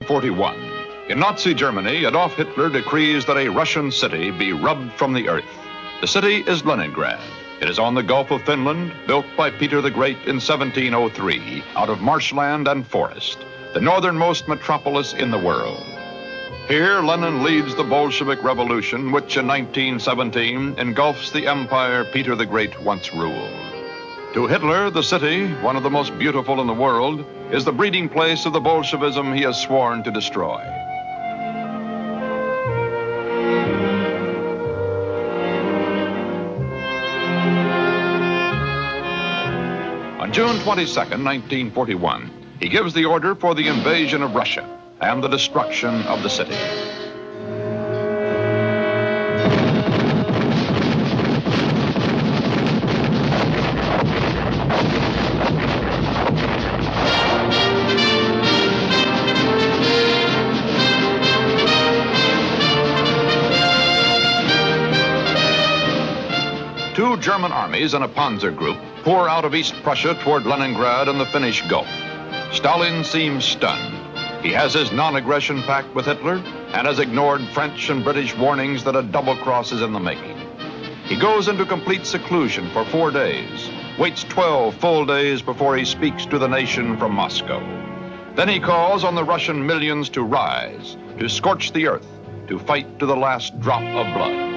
41. In Nazi Germany, Adolf Hitler decrees that a Russian city be rubbed from the earth. The city is Leningrad. It is on the Gulf of Finland, built by Peter the Great in 1703 out of marshland and forest, the northernmost metropolis in the world. Here, Lenin leads the Bolshevik Revolution, which in 1917 engulfs the empire Peter the Great once ruled. To Hitler, the city, one of the most beautiful in the world, is the breeding place of the Bolshevism he has sworn to destroy. On June 22, 1941, he gives the order for the invasion of Russia and the destruction of the city. Two German armies and a Panzer group pour out of East Prussia toward Leningrad and the Finnish Gulf. Stalin seems stunned. He has his non-aggression pact with Hitler and has ignored French and British warnings that a double cross is in the making. He goes into complete seclusion for 4 days, waits 12 full days before he speaks to the nation from Moscow. Then he calls on the Russian millions to rise, to scorch the earth, to fight to the last drop of blood.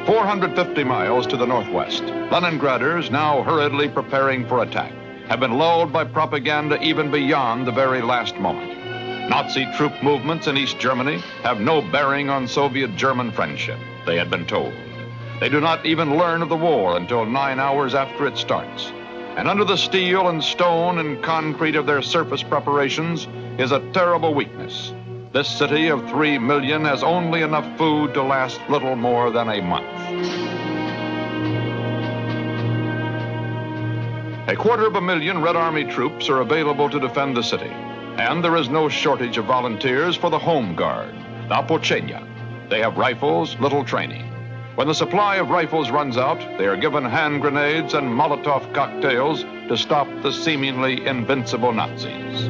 450 miles to the northwest, Leningraders, now hurriedly preparing for attack, have been lulled by propaganda even beyond the very last moment. Nazi troop movements in East Germany have no bearing on Soviet-German friendship, they had been told. They do not even learn of the war until 9 hours after it starts. And under the steel and stone and concrete of their surface preparations is a terrible weakness. This city of 3 million has only enough food to last little more than a month. 250,000 Red Army troops are available to defend the city. And there is no shortage of volunteers for the Home Guard, the Opuchenia. They have rifles, little training. When the supply of rifles runs out, they are given hand grenades and Molotov cocktails to stop the seemingly invincible Nazis.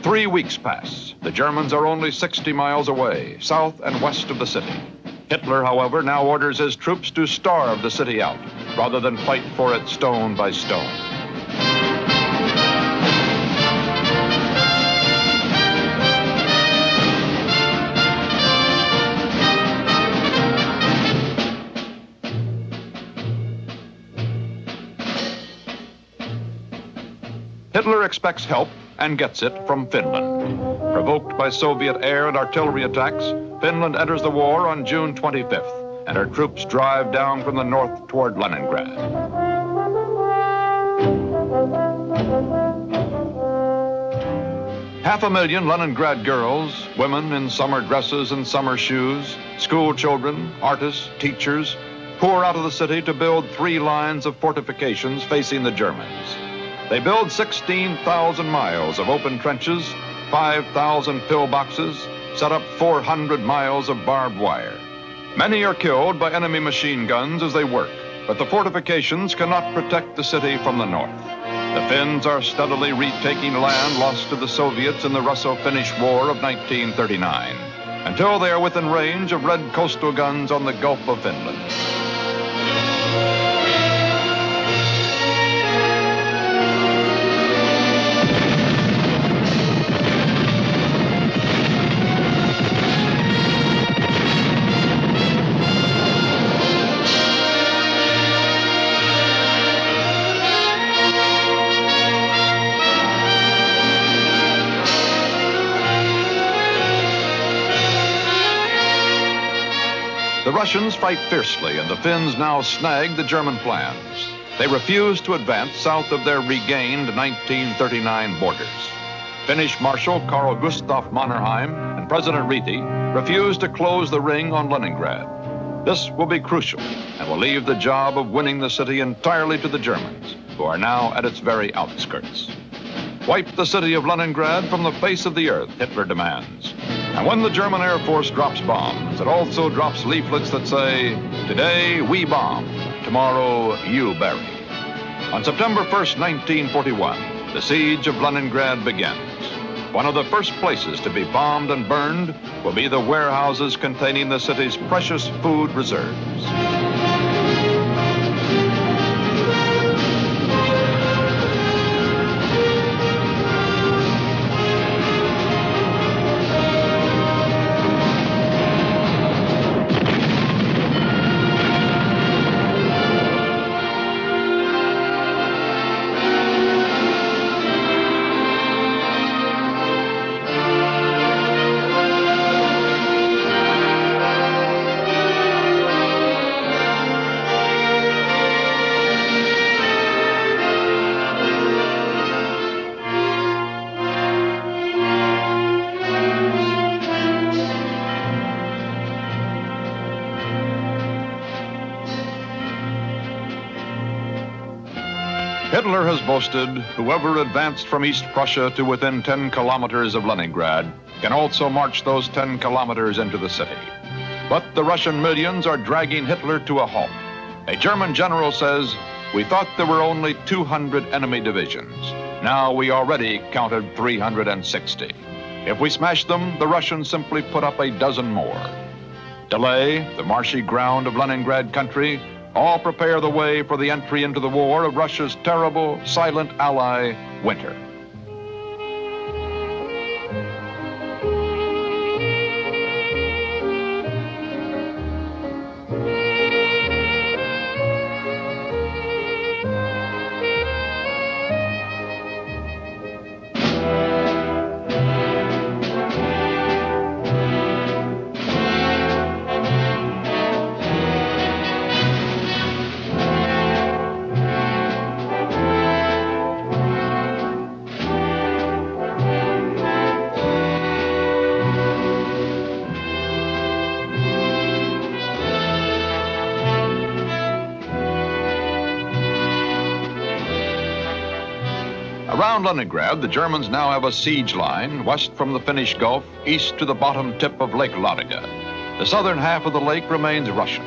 Three weeks pass. The Germans are only 60 miles away, south and west of the city. Hitler, however, now orders his troops to starve the city out, rather than fight for it stone by stone. Hitler expects help and gets it from Finland. Provoked by Soviet air and artillery attacks, Finland enters the war on June 25th, and her troops drive down from the north toward Leningrad. Half a million Leningrad girls, women in summer dresses and summer shoes, school children, artists, teachers, pour out of the city to build 3 lines of fortifications facing the Germans. They build 16,000 miles of open trenches, 5,000 pillboxes, set up 400 miles of barbed wire. Many are killed by enemy machine guns as they work, but the fortifications cannot protect the city from the north. The Finns are steadily retaking land lost to the Soviets in the Russo-Finnish War of 1939, until they are within range of Red coastal guns on the Gulf of Finland. The Russians fight fiercely, and the Finns now snag the German plans. They refuse to advance south of their regained 1939 borders. Finnish Marshal Carl Gustaf Mannerheim and President Ryti refuse to close the ring on Leningrad. This will be crucial and will leave the job of winning the city entirely to the Germans, who are now at its very outskirts. Wipe the city of Leningrad from the face of the earth, Hitler demands. And when the German Air Force drops bombs, it also drops leaflets that say, "Today we bomb, tomorrow you bury." On September 1st, 1941, the siege of Leningrad begins. One of the first places to be bombed and burned will be the warehouses containing the city's precious food reserves. Hitler has boasted whoever advanced from East Prussia to within 10 kilometers of Leningrad can also march those 10 kilometers into the city. But the Russian millions are dragging Hitler to a halt. A German general says, "We thought there were only 200 enemy divisions. Now we already counted 360. If we smash them, the Russians simply put up a dozen more." Delay, the marshy ground of Leningrad country, all prepare the way for the entry into the war of Russia's terrible, silent ally, winter. Around Leningrad, the Germans now have a siege line west from the Finnish Gulf, east to the bottom tip of Lake Ladoga. The southern half of the lake remains Russian.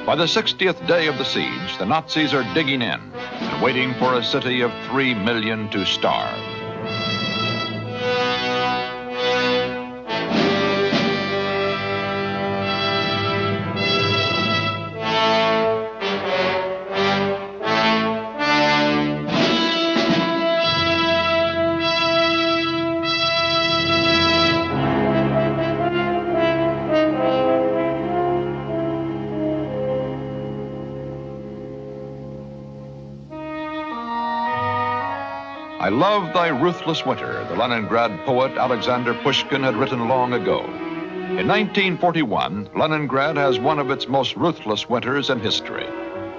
By the 60th day of the siege, the Nazis are digging in and waiting for a city of 3 million to starve. "I love thy ruthless winter," the Leningrad poet Alexander Pushkin had written long ago. In 1941, Leningrad has one of its most ruthless winters in history.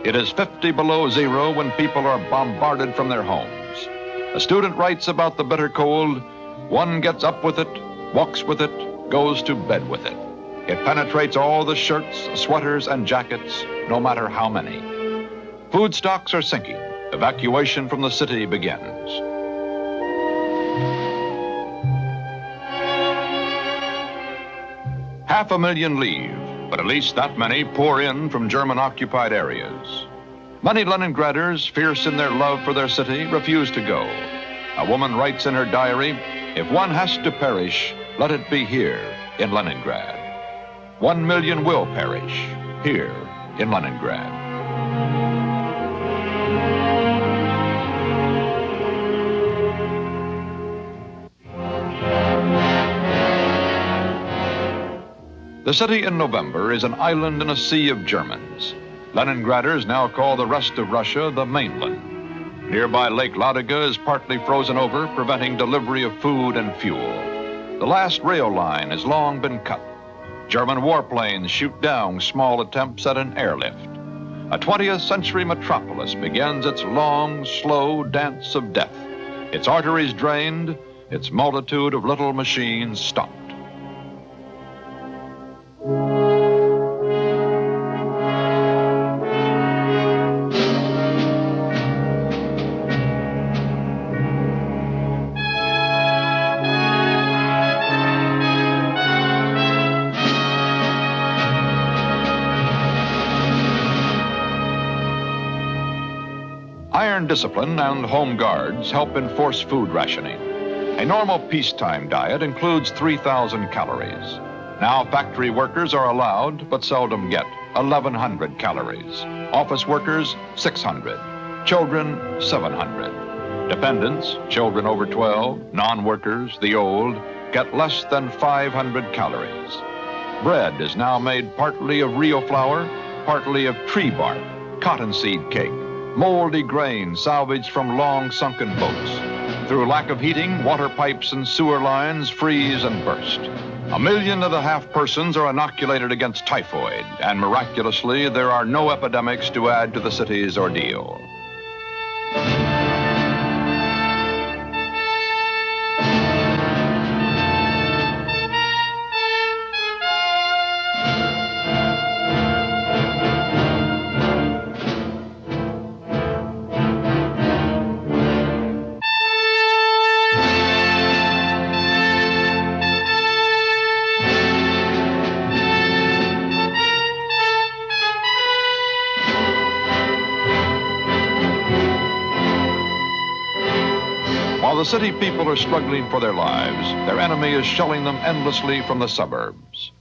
It is 50 below zero when people are bombarded from their homes. A student writes about the bitter cold, "One gets up with it, walks with it, goes to bed with it. It penetrates all the shirts, sweaters, and jackets, no matter how many." Food stocks are sinking. Evacuation from the city begins. Half a million leave, but at least that many pour in from German-occupied areas. Many Leningraders, fierce in their love for their city, refuse to go. A woman writes in her diary, "If one has to perish, let it be here in Leningrad." 1 million will perish here in Leningrad. The city in November is an island in a sea of Germans. Leningraders now call the rest of Russia the mainland. Nearby Lake Ladoga is partly frozen over, preventing delivery of food and fuel. The last rail line has long been cut. German warplanes shoot down small attempts at an airlift. A 20th century metropolis begins its long, slow dance of death. Its arteries drained, its multitude of little machines stopped. discipline and home guards help enforce food rationing. A normal peacetime diet includes 3,000 calories. Now factory workers are allowed, but seldom get, 1,100 calories. Office workers, 600. Children, 700. Dependents, children over 12, non-workers, the old, get less than 500 calories. Bread is now made partly of real flour, partly of tree bark, cottonseed cake, moldy grain salvaged from long sunken boats. Through lack of heating, water pipes and sewer lines freeze and burst. 1.5 million persons are inoculated against typhoid, and miraculously, there are no epidemics to add to the city's ordeal. While the city people are struggling for their lives, their enemy is shelling them endlessly from the suburbs.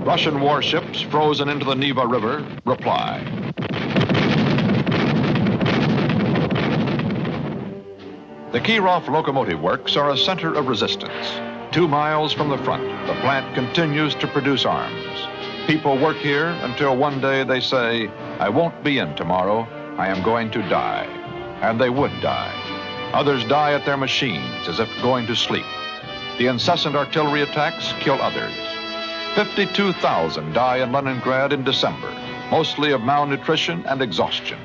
Russian warships frozen into the Neva River reply. The Kirov locomotive works are a center of resistance. 2 miles from the front, the plant continues to produce arms. People work here until one day they say, I won't be in tomorrow, I am going to die. And they would die. Others die at their machines as if going to sleep. The incessant artillery attacks kill others. 52,000 die in Leningrad in December, mostly of malnutrition and exhaustion.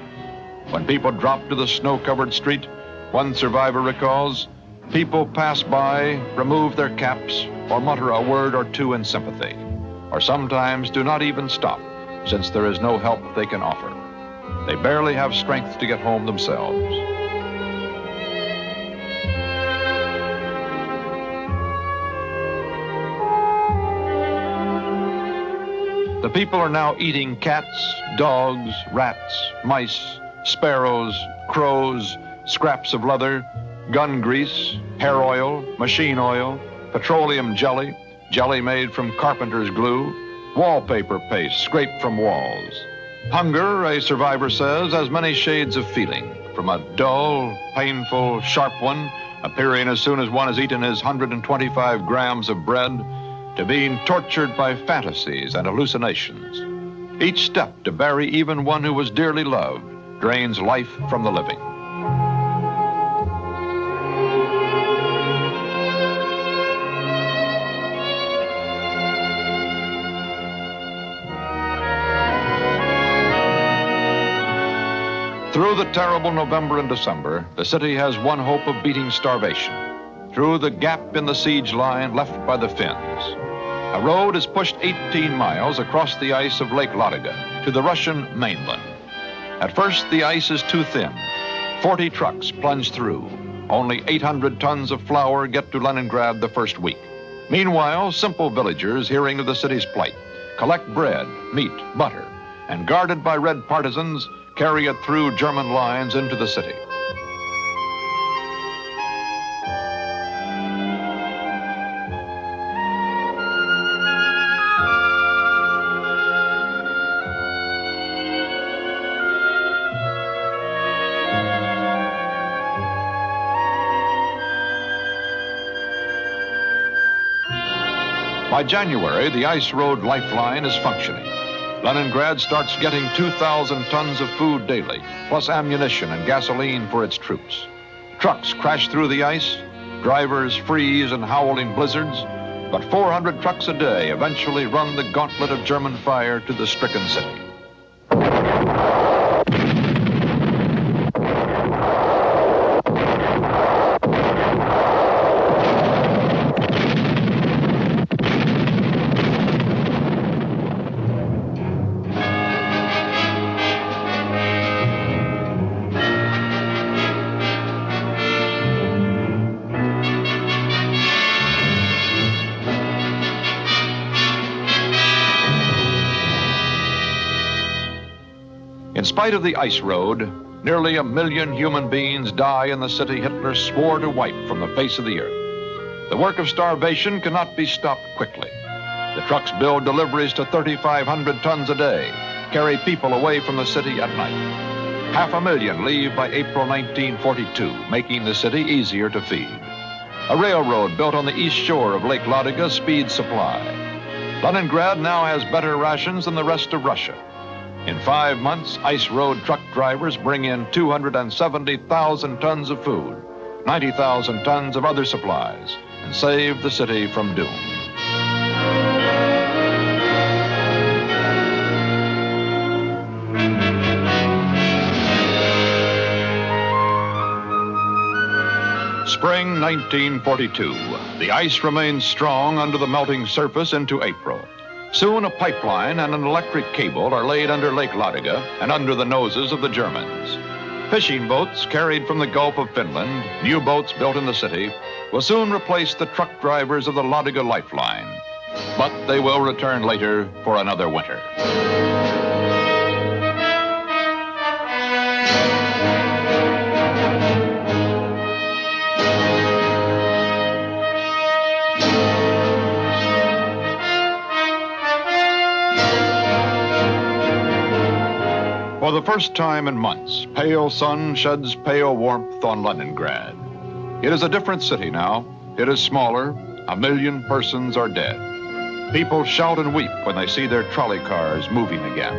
When people drop to the snow-covered street, one survivor recalls, people pass by, remove their caps, or mutter a word or two in sympathy, or sometimes do not even stop, since there is no help they can offer. They barely have strength to get home themselves. The people are now eating cats, dogs, rats, mice, sparrows, crows, scraps of leather, gun grease, hair oil, machine oil, petroleum jelly, jelly made from carpenter's glue, wallpaper paste scraped from walls. Hunger, a survivor says, has many shades of feeling, from a dull, painful, sharp one, appearing as soon as one has eaten his 125 grams of bread, to being tortured by fantasies and hallucinations. Each step to bury even one who was dearly loved drains life from the living. Through the terrible November and December, the city has one hope of beating starvation. Through the gap in the siege line left by the Finns. A road is pushed 18 miles across the ice of Lake Ladoga to the Russian mainland. At first, the ice is too thin. 40 trucks plunge through. Only 800 tons of flour get to Leningrad the first week. Meanwhile, simple villagers, hearing of the city's plight, collect bread, meat, butter, and guarded by Red partisans, carry it through German lines into the city. By January, the ice road lifeline is functioning. Leningrad starts getting 2,000 tons of food daily, plus ammunition and gasoline for its troops. Trucks crash through the ice, drivers freeze in howling blizzards, but 400 trucks a day eventually run the gauntlet of German fire to the stricken city. spite of the ice road, nearly 1 million human beings die in the city Hitler swore to wipe from the face of the earth. The work of starvation cannot be stopped quickly. The trucks build deliveries to 3,500 tons a day, carry people away from the city at night. 500,000 leave by April 1942, making the city easier to feed. A railroad built on the east shore of Lake Ladoga speeds supply. Leningrad now has better rations than the rest of Russia. In 5 months, ice road truck drivers bring in 270,000 tons of food, 90,000 tons of other supplies, and save the city from doom. Spring 1942. The ice remains strong under the melting surface into April. Soon a pipeline and an electric cable are laid under Lake Ladoga and under the noses of the Germans. Fishing boats carried from the Gulf of Finland, new boats built in the city, will soon replace the truck drivers of the Ladoga lifeline. But they will return later for another winter. For the first time in months, pale sun sheds pale warmth on Leningrad. It is a different city now. It is smaller. 1 million persons are dead. People shout and weep when they see their trolley cars moving again.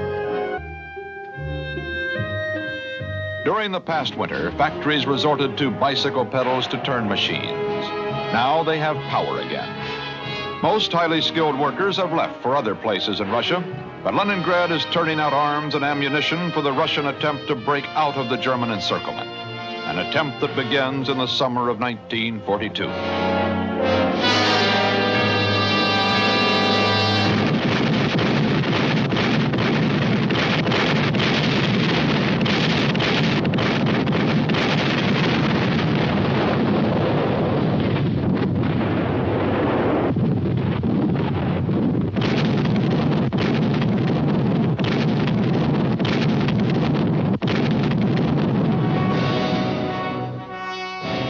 During the past winter, factories resorted to bicycle pedals to turn machines. Now they have power again. Most highly skilled workers have left for other places in Russia, but Leningrad is turning out arms and ammunition for the Russian attempt to break out of the German encirclement, an attempt that begins in the summer of 1942.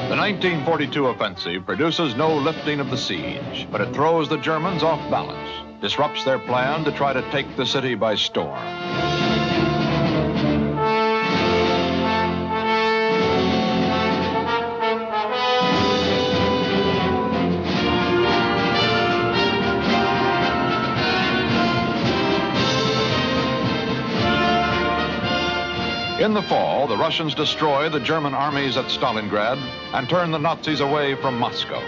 The 1942 offensive produces no lifting of the siege, but it throws the Germans off balance, disrupts their plan to try to take the city by storm. In the fall, the Russians destroy the German armies at Stalingrad and turn the Nazis away from Moscow.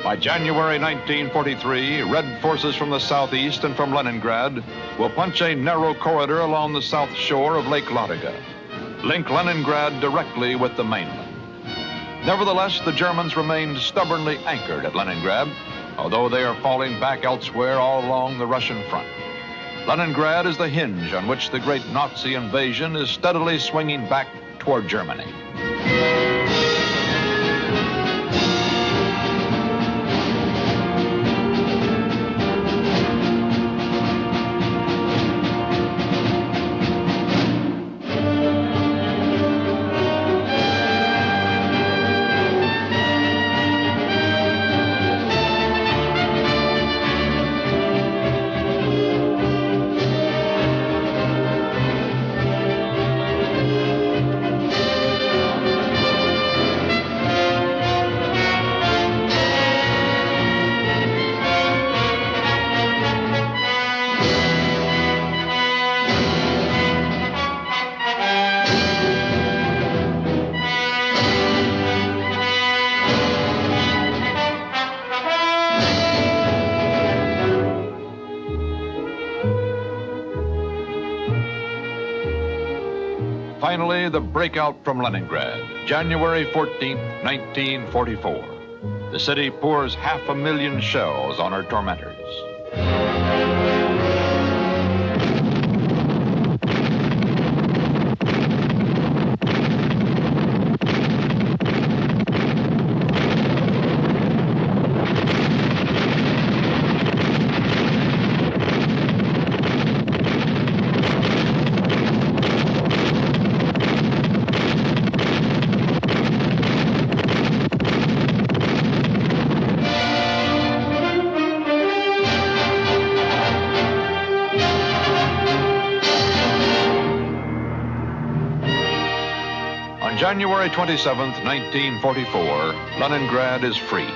By January 1943, Red forces from the southeast and from Leningrad will punch a narrow corridor along the south shore of Lake Ladoga, link Leningrad directly with the mainland. Nevertheless, the Germans remained stubbornly anchored at Leningrad, although they are falling back elsewhere all along the Russian front. Leningrad is the hinge on which the great Nazi invasion is steadily swinging back toward Germany. Finally, the breakout from Leningrad, January 14th, 1944. The city pours 500,000 shells on her tormentors. On January 27th, 1944, Leningrad is free.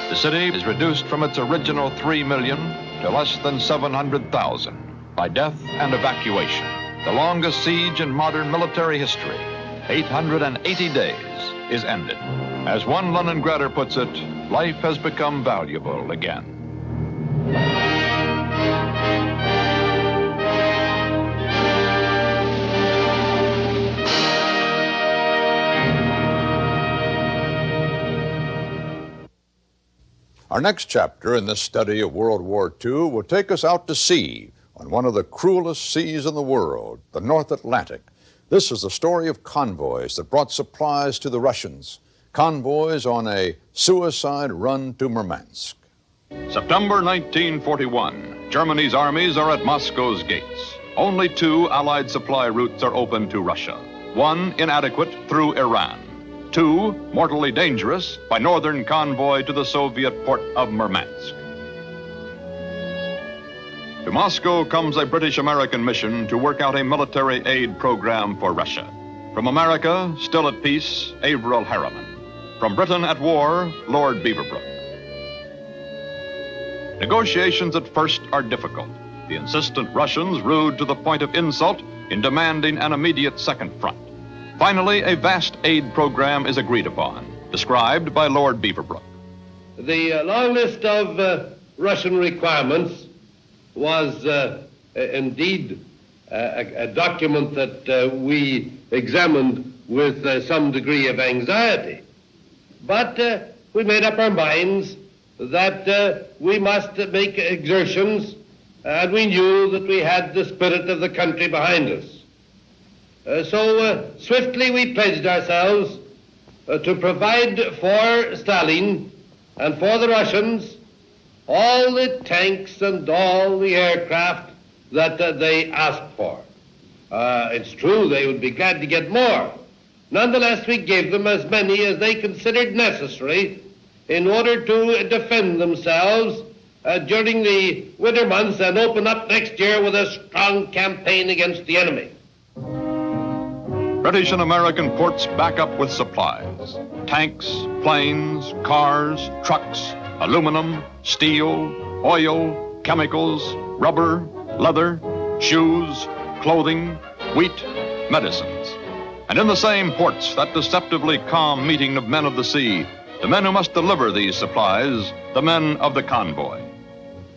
The city is reduced from its original 3 million to less than 700,000 by death and evacuation. The longest siege in modern military history, 880 days, is ended. As one Leningrader puts it, life has become valuable again. Our next chapter in this study of World War II will take us out to sea on one of the cruelest seas in the world, the North Atlantic. This is the story of convoys that brought supplies to the Russians, convoys on a suicide run to Murmansk. September 1941, Germany's armies are at Moscow's gates. Only 2 Allied supply routes are open to Russia. 1 inadequate through Iran. 2 mortally dangerous by northern convoy to the Soviet port of Murmansk. To Moscow comes a British-American mission to work out a military aid program for Russia. From America, still at peace, Averell Harriman. From Britain at war, Lord Beaverbrook. Negotiations at first are difficult. The insistent Russians rude to the point of insult in demanding an immediate second front. Finally, a vast aid program is agreed upon, described by Lord Beaverbrook. The long list of Russian requirements was indeed a document that we examined with some degree of anxiety. But we made up our minds that we must make exertions, and we knew that we had the spirit of the country behind us. So swiftly we pledged ourselves to provide for Stalin and for the Russians all the tanks and all the aircraft that they asked for. It's true they would be glad to get more. Nonetheless, we gave them as many as they considered necessary in order to defend themselves during the winter months and open up next year with a strong campaign against the enemy. British and American ports back up with supplies. Tanks, planes, cars, trucks, aluminum, steel, oil, chemicals, rubber, leather, shoes, clothing, wheat, medicines. And in the same ports, that deceptively calm meeting of men of the sea, the men who must deliver these supplies, the men of the convoy.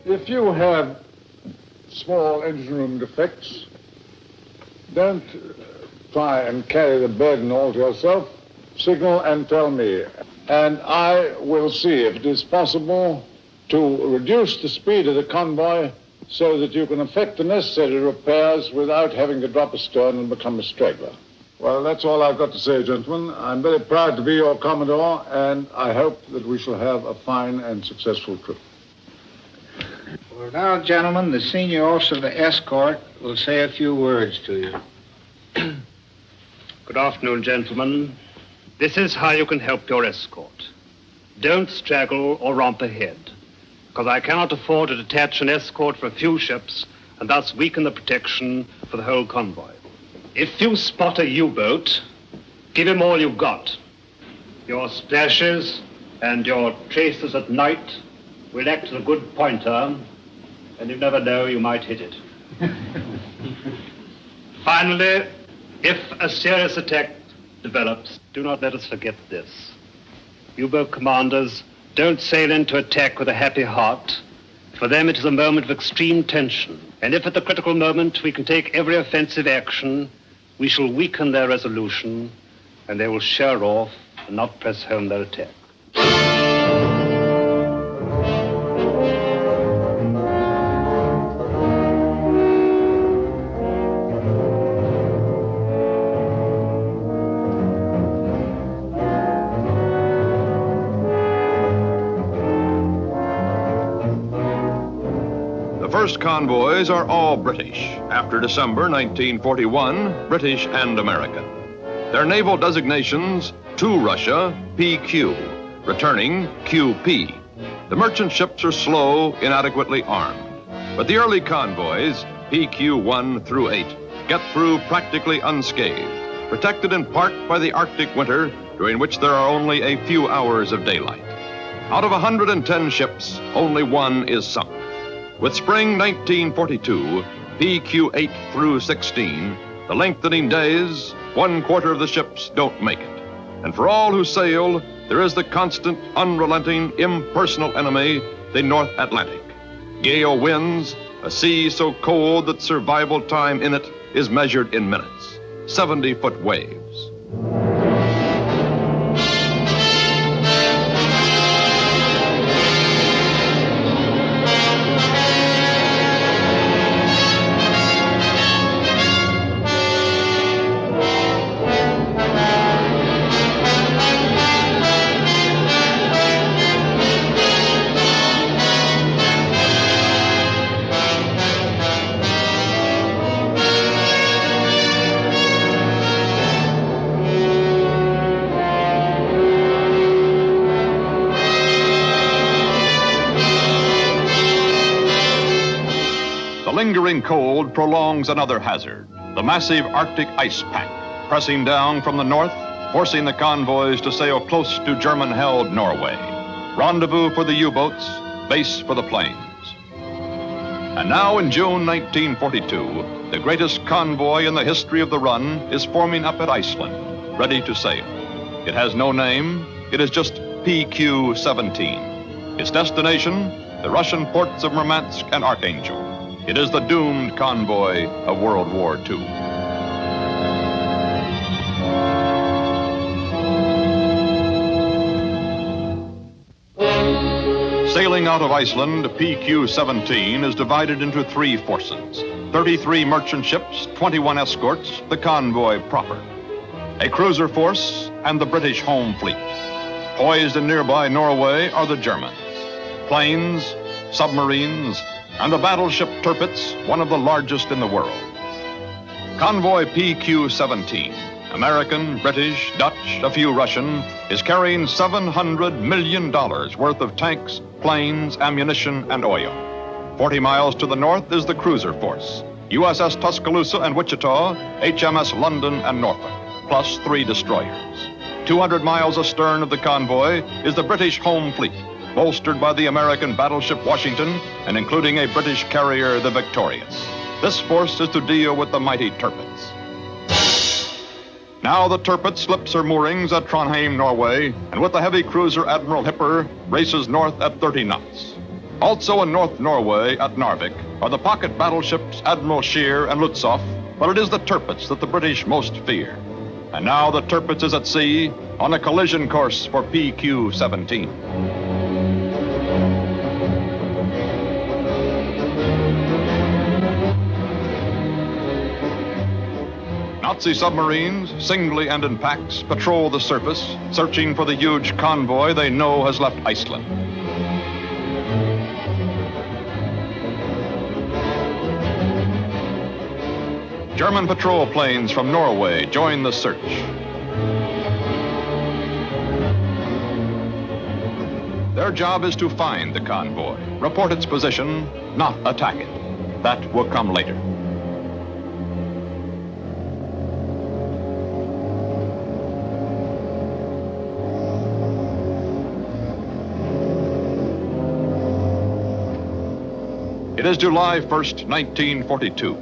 If you have small engine room defects, don't try and carry the burden all to yourself. Signal and tell me. And I will see if it is possible to reduce the speed of the convoy so that you can effect the necessary repairs without having to drop a stern and become a straggler. Well, that's all I've got to say, gentlemen. I'm very proud to be your Commodore, and I hope that we shall have a fine and successful trip. Well, now, gentlemen, the senior officer of the escort will say a few words to you. Good afternoon, gentlemen. This is how you can help your escort. Don't straggle or romp ahead, because I cannot afford to detach an escort for a few ships and thus weaken the protection for the whole convoy. If you spot a U-boat, give him all you've got. Your splashes and your traces at night will act as a good pointer, and you never know, you might hit it. Finally, if a serious attack develops, do not let us forget this. U-boat commanders don't sail into attack with a happy heart. For them, it is a moment of extreme tension. And if at the critical moment we can take every offensive action, we shall weaken their resolution, and they will sheer off and not press home their attack. The first convoys are all British. After December 1941, British and American. Their naval designations, to Russia, PQ, returning QP. The merchant ships are slow, inadequately armed. But the early convoys, PQ 1 through 8, get through practically unscathed. protected in part by the Arctic winter, during which there are only a few hours of daylight. Out of 110 ships, only one is sunk. With spring 1942, PQ8 through 16, the lengthening days, 1/4 of the ships don't make it. And for all who sail, there is the constant, unrelenting, impersonal enemy, the North Atlantic. Gale winds, a sea so cold that survival time in it is measured in minutes. 70-foot waves. The lingering cold prolongs another hazard, the massive Arctic ice pack, pressing down from the north, forcing the convoys to sail close to German-held Norway. Rendezvous for the U-boats, base for the planes. And now in June 1942, the greatest convoy in the history of the run is forming up at Iceland, ready to sail. It has no name, it is just PQ-17. Its destination, the Russian ports of Murmansk and Archangel. It is the doomed convoy of World War II. Sailing out of Iceland, PQ-17 is divided into 3 forces. 33 merchant ships, 21 escorts, the convoy proper. A cruiser force and the British home fleet. Poised in nearby Norway are the Germans. Planes, submarines, and the battleship Tirpitz, one of the largest in the world. Convoy PQ-17, American, British, Dutch, a few Russian, is carrying $700 million worth of tanks, planes, ammunition, and oil. 40 miles to the north is the cruiser force, USS Tuscaloosa and Wichita, HMS London and Norfolk, plus 3 destroyers. 200 miles astern of the convoy is the British home fleet, bolstered by the American battleship Washington and including a British carrier, the Victorious. This force is to deal with the mighty Tirpitz. Now the Tirpitz slips her moorings at Trondheim, Norway, and with the heavy cruiser Admiral Hipper races north at 30 knots. Also in North Norway at Narvik are the pocket battleships Admiral Scheer and Lutzow, but it is the Tirpitz that the British most fear. And now the Tirpitz is at sea on a collision course for PQ-17. Nazi submarines, singly and in packs, patrol the surface, searching for the huge convoy they know has left Iceland. German patrol planes from Norway join the search. Their job is to find the convoy, report its position, not attack it. That will come later. It is July 1st, 1942.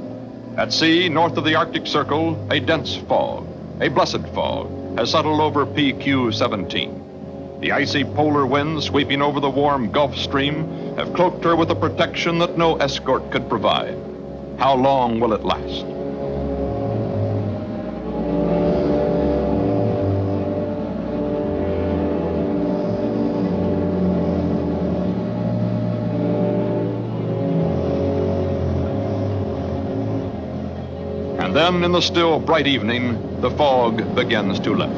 At sea, north of the Arctic Circle, a dense fog, a blessed fog, has settled over PQ-17. The icy polar winds sweeping over the warm Gulf Stream have cloaked her with a protection that no escort could provide. How long will it last? And then, in the still bright evening, the fog begins to lift.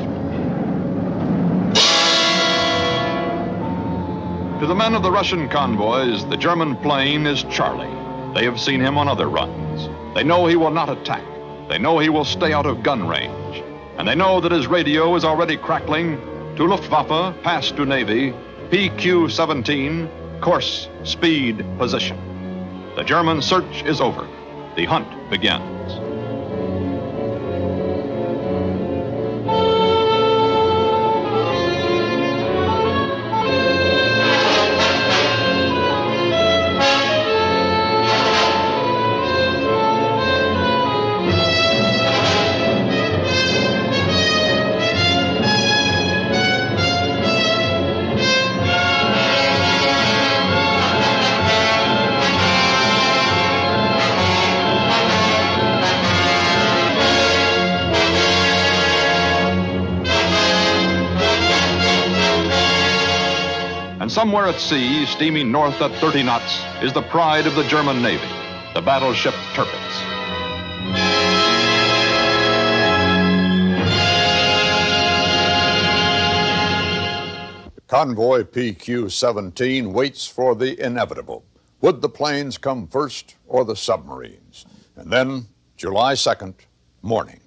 To the men of the Russian convoys, the German plane is Charlie. They have seen him on other runs. They know he will not attack. They know he will stay out of gun range. And they know that his radio is already crackling to Luftwaffe, pass to Navy, PQ-17, course, speed, position. The German search is over. The hunt begins. And somewhere at sea, steaming north at 30 knots, is the pride of the German Navy, the battleship Tirpitz. Convoy PQ-17 waits for the inevitable. Would the planes come first or the submarines? And then, July 2nd, morning.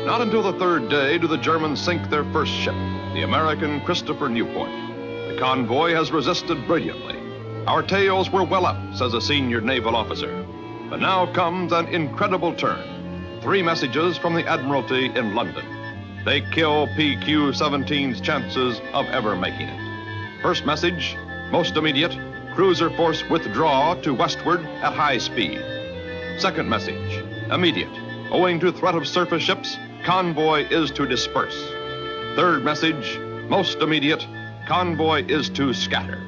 Not until the third day do the Germans sink their first ship, the American Christopher Newport. The convoy has resisted brilliantly. Our tails were well up, says a senior naval officer. But now comes an incredible turn. 3 messages from the Admiralty in London. They kill PQ-17's chances of ever making it. First message, most immediate, cruiser force withdraw to westward at high speed. Second message, immediate. Owing to threat of surface ships, convoy is to disperse. Third message, most immediate, convoy is to scatter.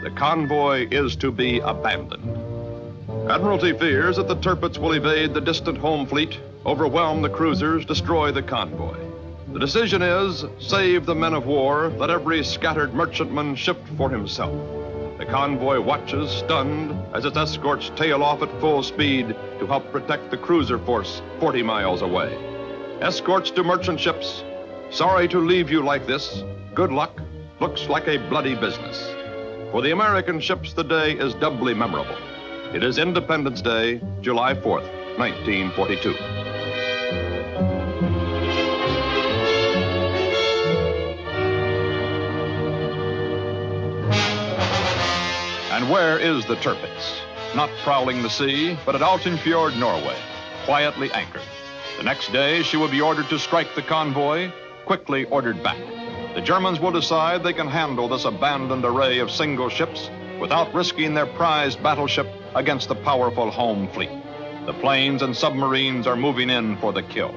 The convoy is to be abandoned. Admiralty fears that the Tirpitz will evade the distant home fleet, overwhelm the cruisers, destroy the convoy. The decision is, save the men of war, let every scattered merchantman shift for himself. The convoy watches, stunned, as its escorts tail off at full speed to help protect the cruiser force 40 miles away. Escorts to merchant ships, sorry to leave you like this. Good luck, looks like a bloody business. For the American ships, the day is doubly memorable. It is Independence Day, July 4th, 1942. And where is the Tirpitz? Not prowling the sea, but at Altenfjord, Norway, quietly anchored. The next day, she will be ordered to strike the convoy, quickly ordered back. The Germans will decide they can handle this abandoned array of single ships without risking their prized battleship against the powerful home fleet. The planes and submarines are moving in for the kill.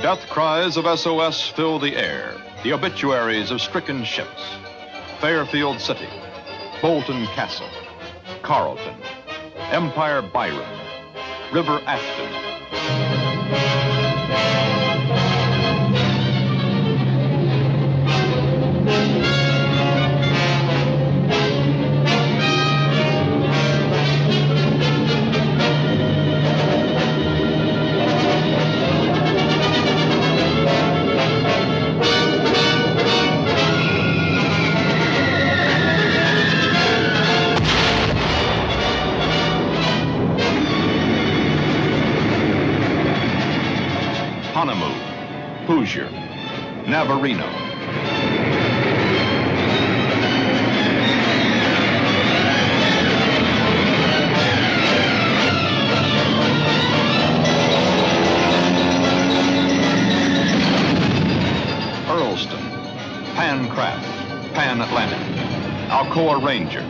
Death cries of SOS fill the air, the obituaries of stricken ships. Fairfield City, Bolton Castle, Carlton, Empire Byron, River Afton. Honolulu, Hoosier, Navarino. Earlston, Pancraft, Pan Atlantic, Alcoa Ranger.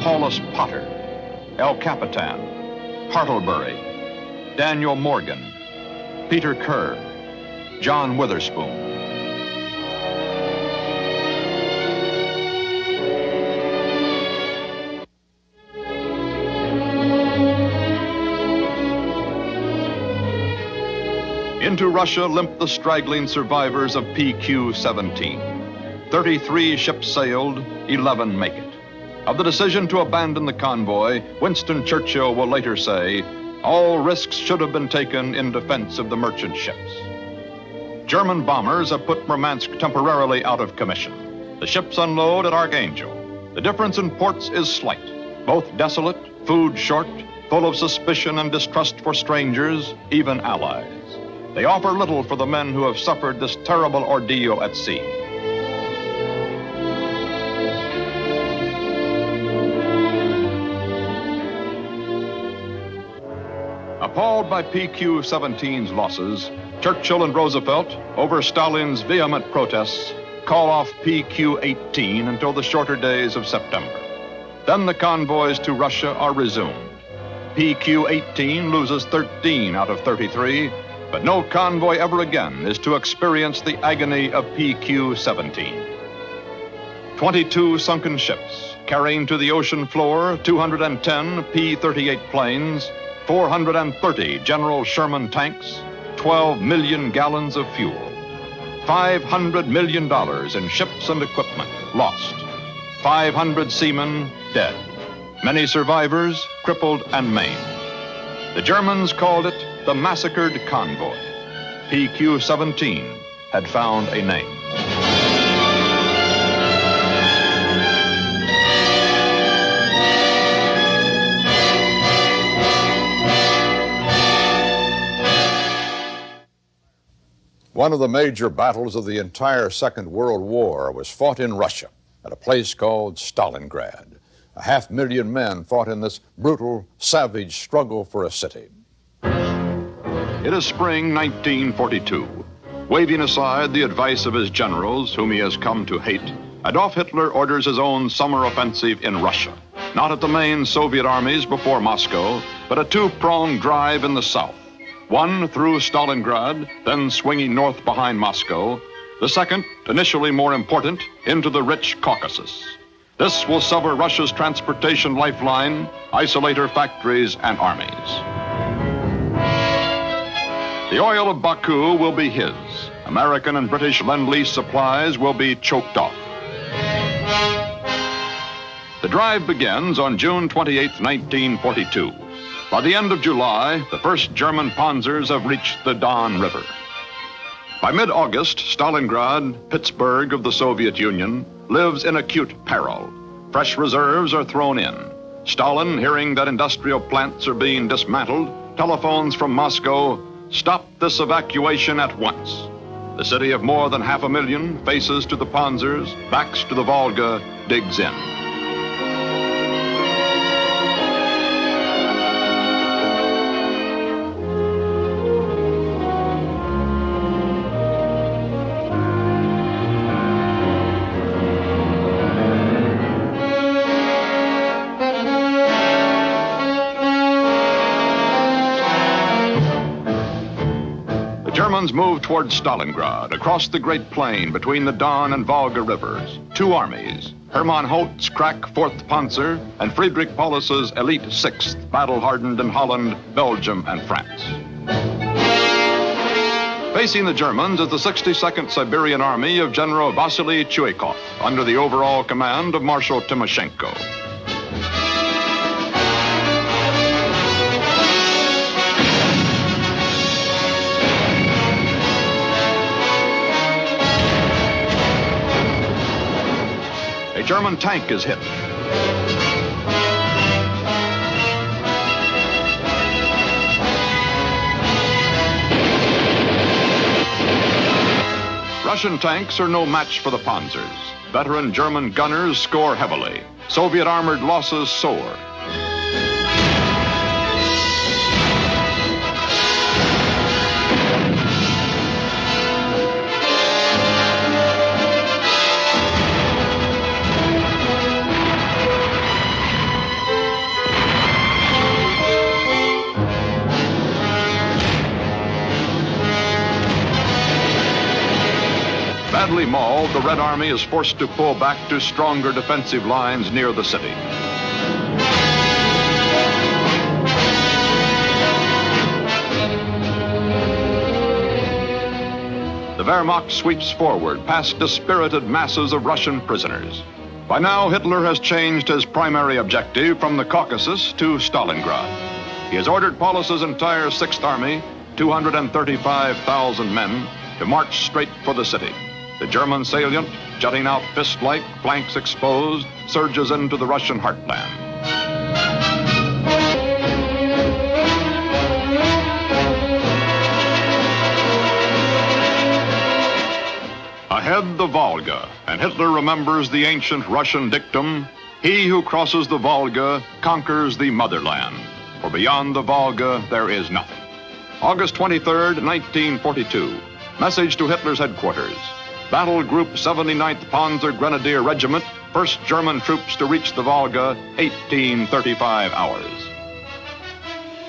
Paulus Potter, El Capitan, Hartlebury, Daniel Morgan, Peter Kerr, John Witherspoon. Into Russia limp the straggling survivors of PQ-17. 33 ships sailed, 11 make it. Of the decision to abandon the convoy, Winston Churchill will later say, all risks should have been taken in defense of the merchant ships. German bombers have put Murmansk temporarily out of commission. The ships unload at Archangel. The difference in ports is slight. Both desolate, food short, full of suspicion and distrust for strangers, even allies. They offer little for the men who have suffered this terrible ordeal at sea. Appalled by PQ-17's losses, Churchill and Roosevelt, over Stalin's vehement protests, call off PQ-18 until the shorter days of September. Then the convoys to Russia are resumed. PQ-18 loses 13 out of 33, but no convoy ever again is to experience the agony of PQ-17. 22 sunken ships, carrying to the ocean floor 210 P-38 planes, 430 General Sherman tanks, 12 million gallons of fuel. $500 million in ships and equipment lost. 500 seamen dead. Many survivors crippled and maimed. The Germans called it the massacred convoy. PQ-17 had found a name. One of the major battles of the entire Second World War was fought in Russia at a place called Stalingrad. 500,000 men fought in this brutal, savage struggle for a city. It is spring 1942. Waving aside the advice of his generals, whom he has come to hate, Adolf Hitler orders his own summer offensive in Russia. Not at the main Soviet armies before Moscow, but a two-pronged drive in the south. One through Stalingrad, then swinging north behind Moscow. The second, initially more important, into the rich Caucasus. This will sever Russia's transportation lifeline, isolate her factories and armies. The oil of Baku will be his. American and British Lend-Lease supplies will be choked off. The drive begins on June 28, 1942. By the end of July, the first German panzers have reached the Don River. By mid-August, Stalingrad, Pittsburgh of the Soviet Union, lives in acute peril. Fresh reserves are thrown in. Stalin, hearing that industrial plants are being dismantled, telephones from Moscow, "Stop this evacuation at once." The city of more than 500,000 faces to the panzers, backs to the Volga, digs in. Germans moved toward Stalingrad, across the Great Plain between the Don and Volga rivers. Two armies, Hermann Holt's crack 4th Panzer and Friedrich Paulus's elite 6th, battle-hardened in Holland, Belgium, and France. Facing the Germans is the 62nd Siberian Army of General Vasily Chuikov, under the overall command of Marshal Timoshenko. A German tank is hit. Russian tanks are no match for the panzers. Veteran German gunners score heavily. Soviet armored losses soar. Badly mauled, the Red Army is forced to pull back to stronger defensive lines near the city. The Wehrmacht sweeps forward past dispirited masses of Russian prisoners. By now, Hitler has changed his primary objective from the Caucasus to Stalingrad. He has ordered Paulus's entire 6th Army, 235,000 men, to march straight for the city. The German salient, jutting out fist-like, flanks exposed, surges into the Russian heartland. Ahead, the Volga, and Hitler remembers the ancient Russian dictum, "He who crosses the Volga conquers the motherland, for beyond the Volga there is nothing." August 23rd, 1942. Message to Hitler's headquarters. Battle Group 79th Panzer Grenadier Regiment, first German troops to reach the Volga, 1835 hours.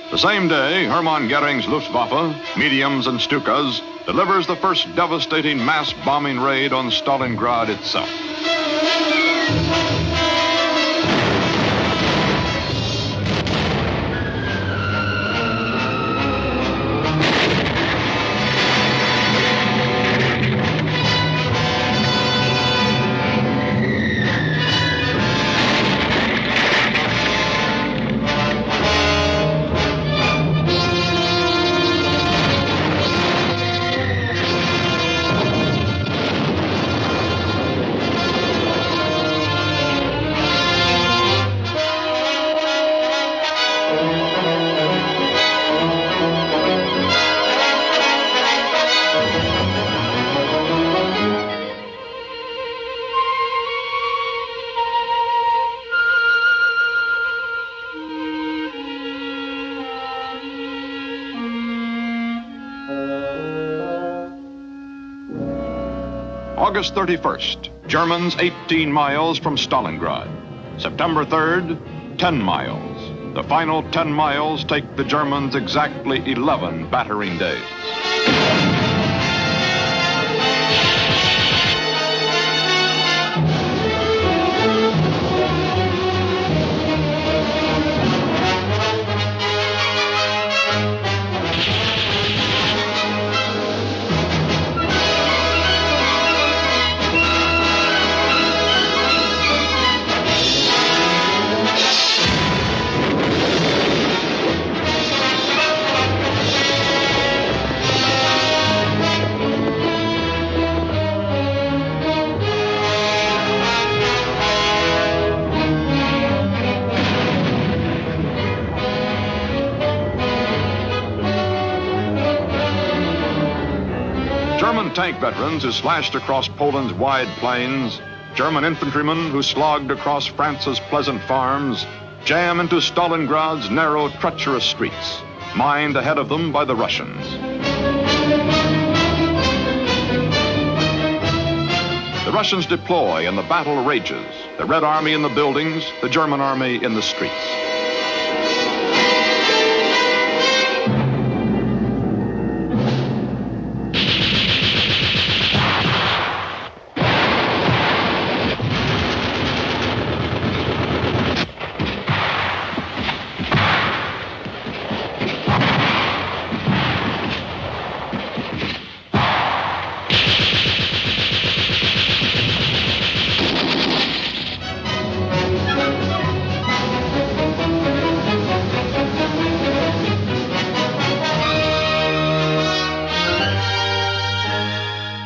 The same day, Hermann Goering's Luftwaffe, mediums and Stukas, delivers the first devastating mass bombing raid on Stalingrad itself. August 31st, Germans 18 miles from Stalingrad. September 3rd, 10 miles. The final 10 miles take the Germans exactly 11 battering days. German tank veterans who slashed across Poland's wide plains, German infantrymen who slogged across France's pleasant farms, jam into Stalingrad's narrow, treacherous streets, mined ahead of them by the Russians. The Russians deploy and the battle rages, the Red Army in the buildings, the German Army in the streets.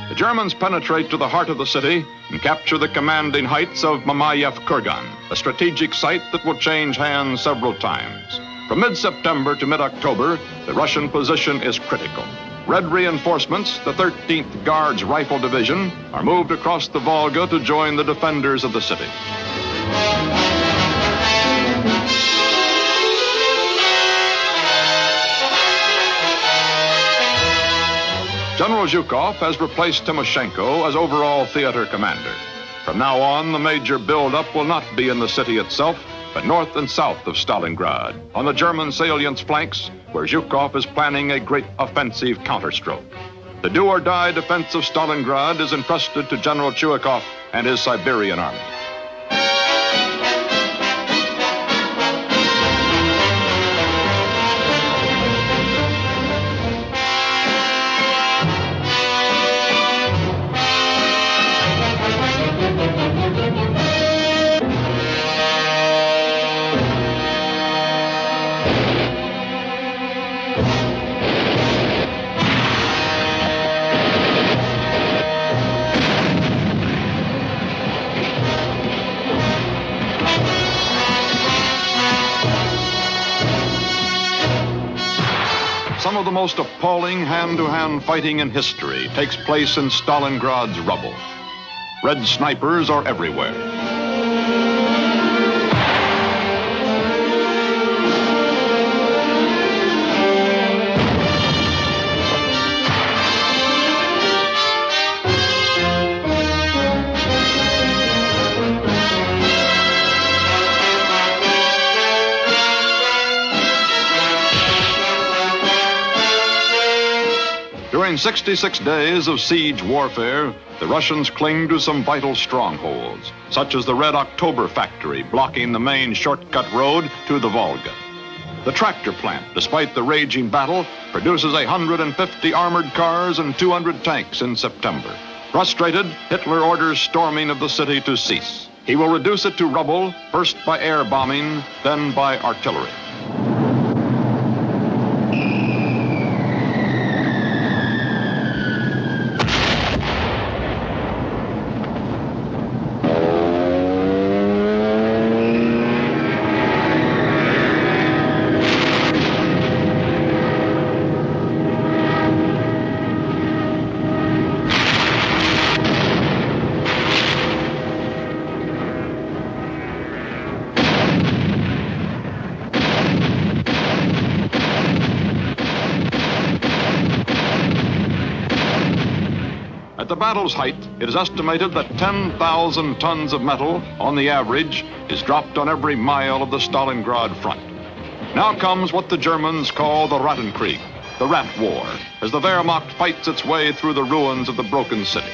The Germans penetrate to the heart of the city and capture the commanding heights of Mamayev Kurgan, a strategic site that will change hands several times. From mid-September to mid-October, the Russian position is critical. Red reinforcements, the 13th Guards Rifle Division, are moved across the Volga to join the defenders of the city. General Zhukov has replaced Timoshenko as overall theater commander. From now on, the major buildup will not be in the city itself, but north and south of Stalingrad, on the German salient's flanks, where Zhukov is planning a great offensive counterstroke. The do-or-die defense of Stalingrad is entrusted to General Chuikov and his Siberian army. Some of the most appalling hand-to-hand fighting in history takes place in Stalingrad's rubble. Red snipers are everywhere. During 66 days of siege warfare, the Russians cling to some vital strongholds, such as the Red October factory blocking the main shortcut road to the Volga. The tractor plant, despite the raging battle, produces 150 armored cars and 200 tanks in September. Frustrated, Hitler orders storming of the city to cease. He will reduce it to rubble, first by air bombing, then by artillery. At the battle's height, it is estimated that 10,000 tons of metal, on the average, is dropped on every mile of the Stalingrad front. Now comes what the Germans call the Rattenkrieg, the Rat War, as the Wehrmacht fights its way through the ruins of the broken city.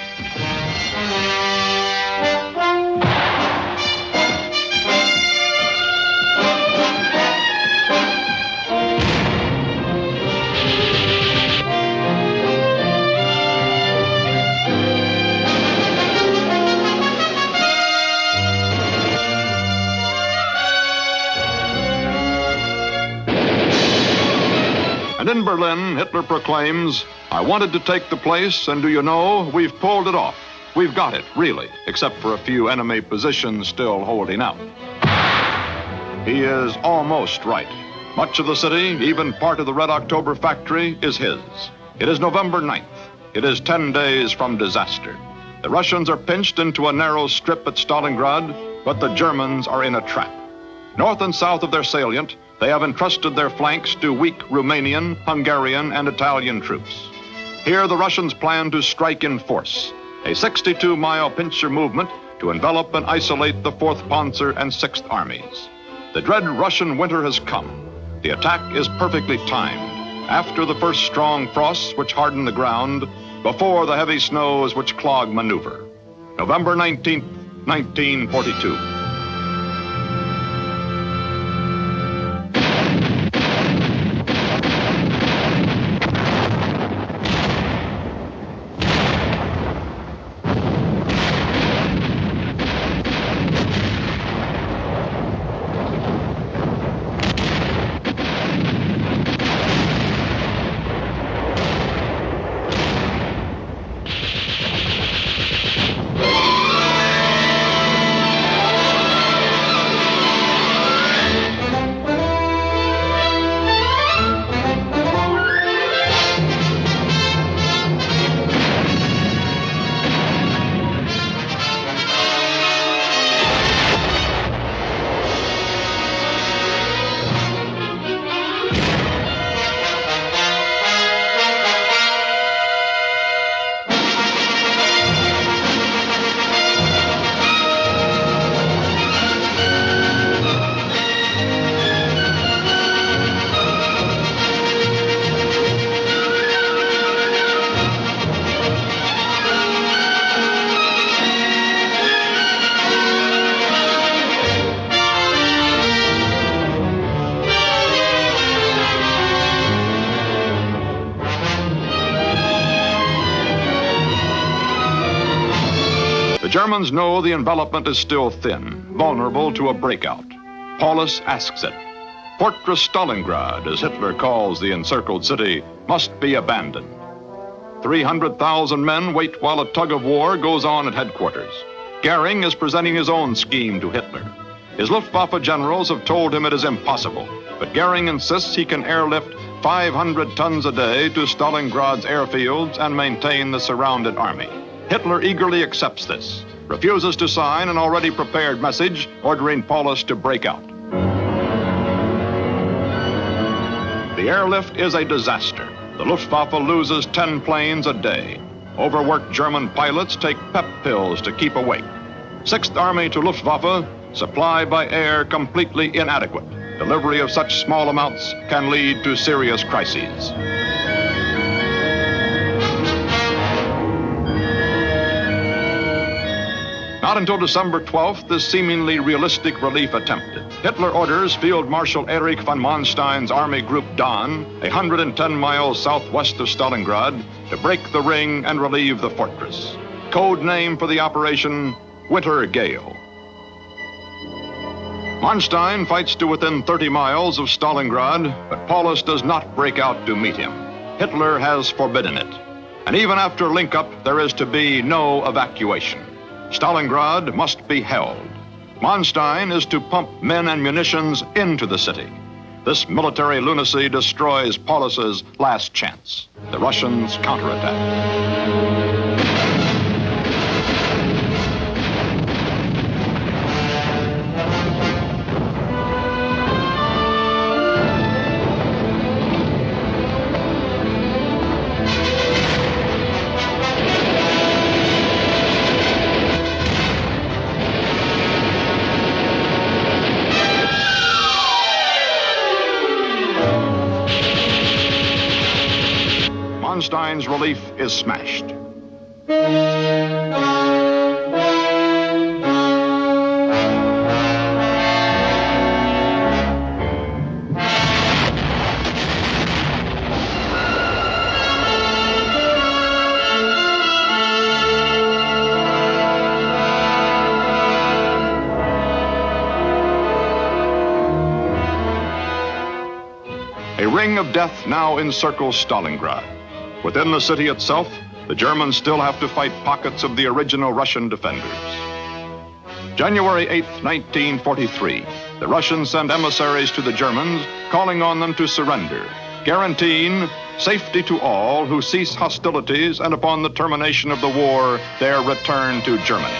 And in Berlin, Hitler proclaims, "I wanted to take the place, and do you know, we've pulled it off. We've got it, really, except for a few enemy positions still holding out." He is almost right. Much of the city, even part of the Red October factory, is his. It is November 9th. it is 10 days from disaster. The Russians are pinched into a narrow strip at Stalingrad, but the Germans are in a trap. North and south of their salient, they have entrusted their flanks to weak Romanian, Hungarian, and Italian troops. Here the Russians plan to strike in force, a 62-mile pincer movement to envelop and isolate the 4th Panzer and 6th Armies. The dread Russian winter has come. The attack is perfectly timed, after the first strong frosts which harden the ground, before the heavy snows which clog maneuver. November 19th, 1942. The Germans know the envelopment is still thin, vulnerable to a breakout. Paulus asks it. Fortress Stalingrad, as Hitler calls the encircled city, must be abandoned. 300,000 men wait while a tug of war goes on at headquarters. Goering is presenting his own scheme to Hitler. His Luftwaffe generals have told him it is impossible, but Goering insists he can airlift 500 tons a day to Stalingrad's airfields and maintain the surrounded army. Hitler eagerly accepts this, refuses to sign an already prepared message ordering Paulus to break out. The airlift is a disaster. The Luftwaffe loses 10 planes a day. Overworked German pilots take pep pills to keep awake. 6th Army to Luftwaffe, supply by air completely inadequate. Delivery of such small amounts can lead to serious crises. Not until December 12th is seemingly realistic relief attempted. Hitler orders Field Marshal Erich von Manstein's Army Group Don, 110 miles southwest of Stalingrad, to break the ring and relieve the fortress. Code name for the operation, Winter Gale. Manstein fights to within 30 miles of Stalingrad, but Paulus does not break out to meet him. Hitler has forbidden it. And even after link-up, there is to be no evacuation. Stalingrad must be held. Manstein is to pump men and munitions into the city. This military lunacy destroys Paulus's last chance. The Russians counterattack. Manstein's relief is smashed. A ring of death now encircles Stalingrad. Within the city itself, the Germans still have to fight pockets of the original Russian defenders. January 8, 1943, the Russians send emissaries to the Germans, calling on them to surrender. guaranteeing safety to all who cease hostilities and upon the termination of the war, their return to Germany.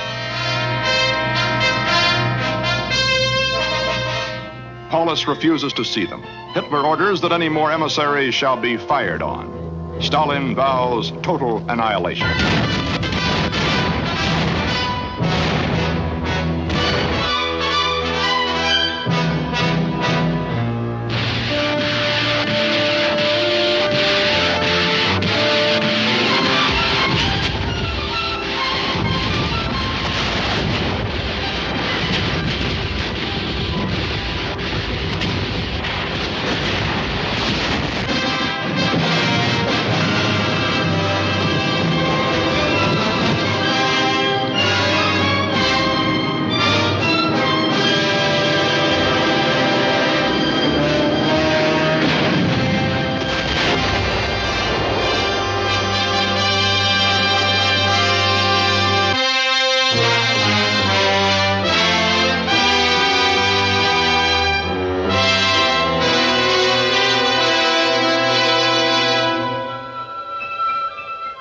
Paulus refuses to see them. Hitler orders that any more emissaries shall be fired on. Stalin vows total annihilation.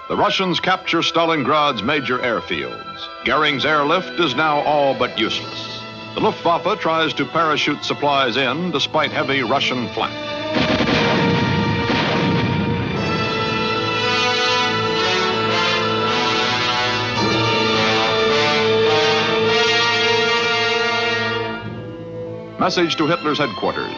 The Russians capture Stalingrad's major airfields. Goering's airlift is now all but useless. The Luftwaffe tries to parachute supplies in despite heavy Russian flank. Message to Hitler's headquarters.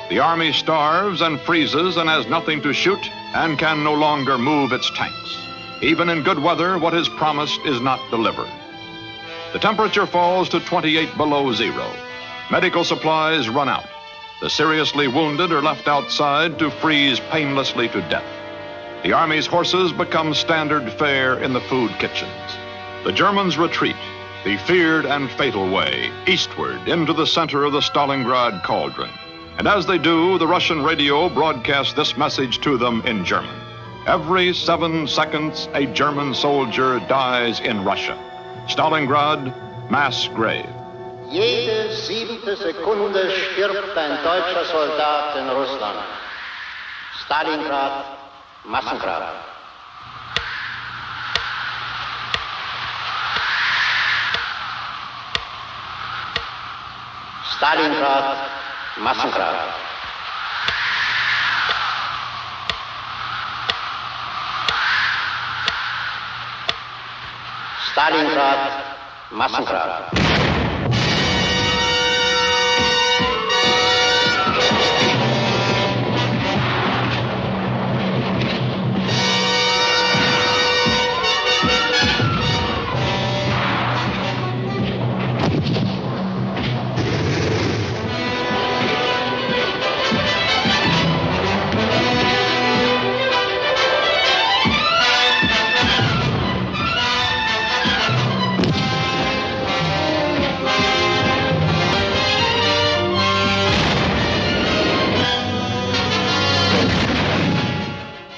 The army starves and freezes and has nothing to shoot and can no longer move its tanks. Even in good weather, what is promised is not delivered. The temperature falls to 28 below zero. Medical supplies run out. The seriously wounded are left outside to freeze painlessly to death. The army's horses become standard fare in the food kitchens. The Germans retreat, the feared and fatal way, eastward into the center of the Stalingrad cauldron. And as they do, the Russian radio broadcasts this message to them in German. Every 7 seconds, a German soldier dies in Russia. Stalingrad, mass grave. Jede 7. Sekunde stirbt ein deutscher Soldat in Russland. Stalingrad, Massengrab. Stalingrad, Massengrab. Stalingrad, Massengrab.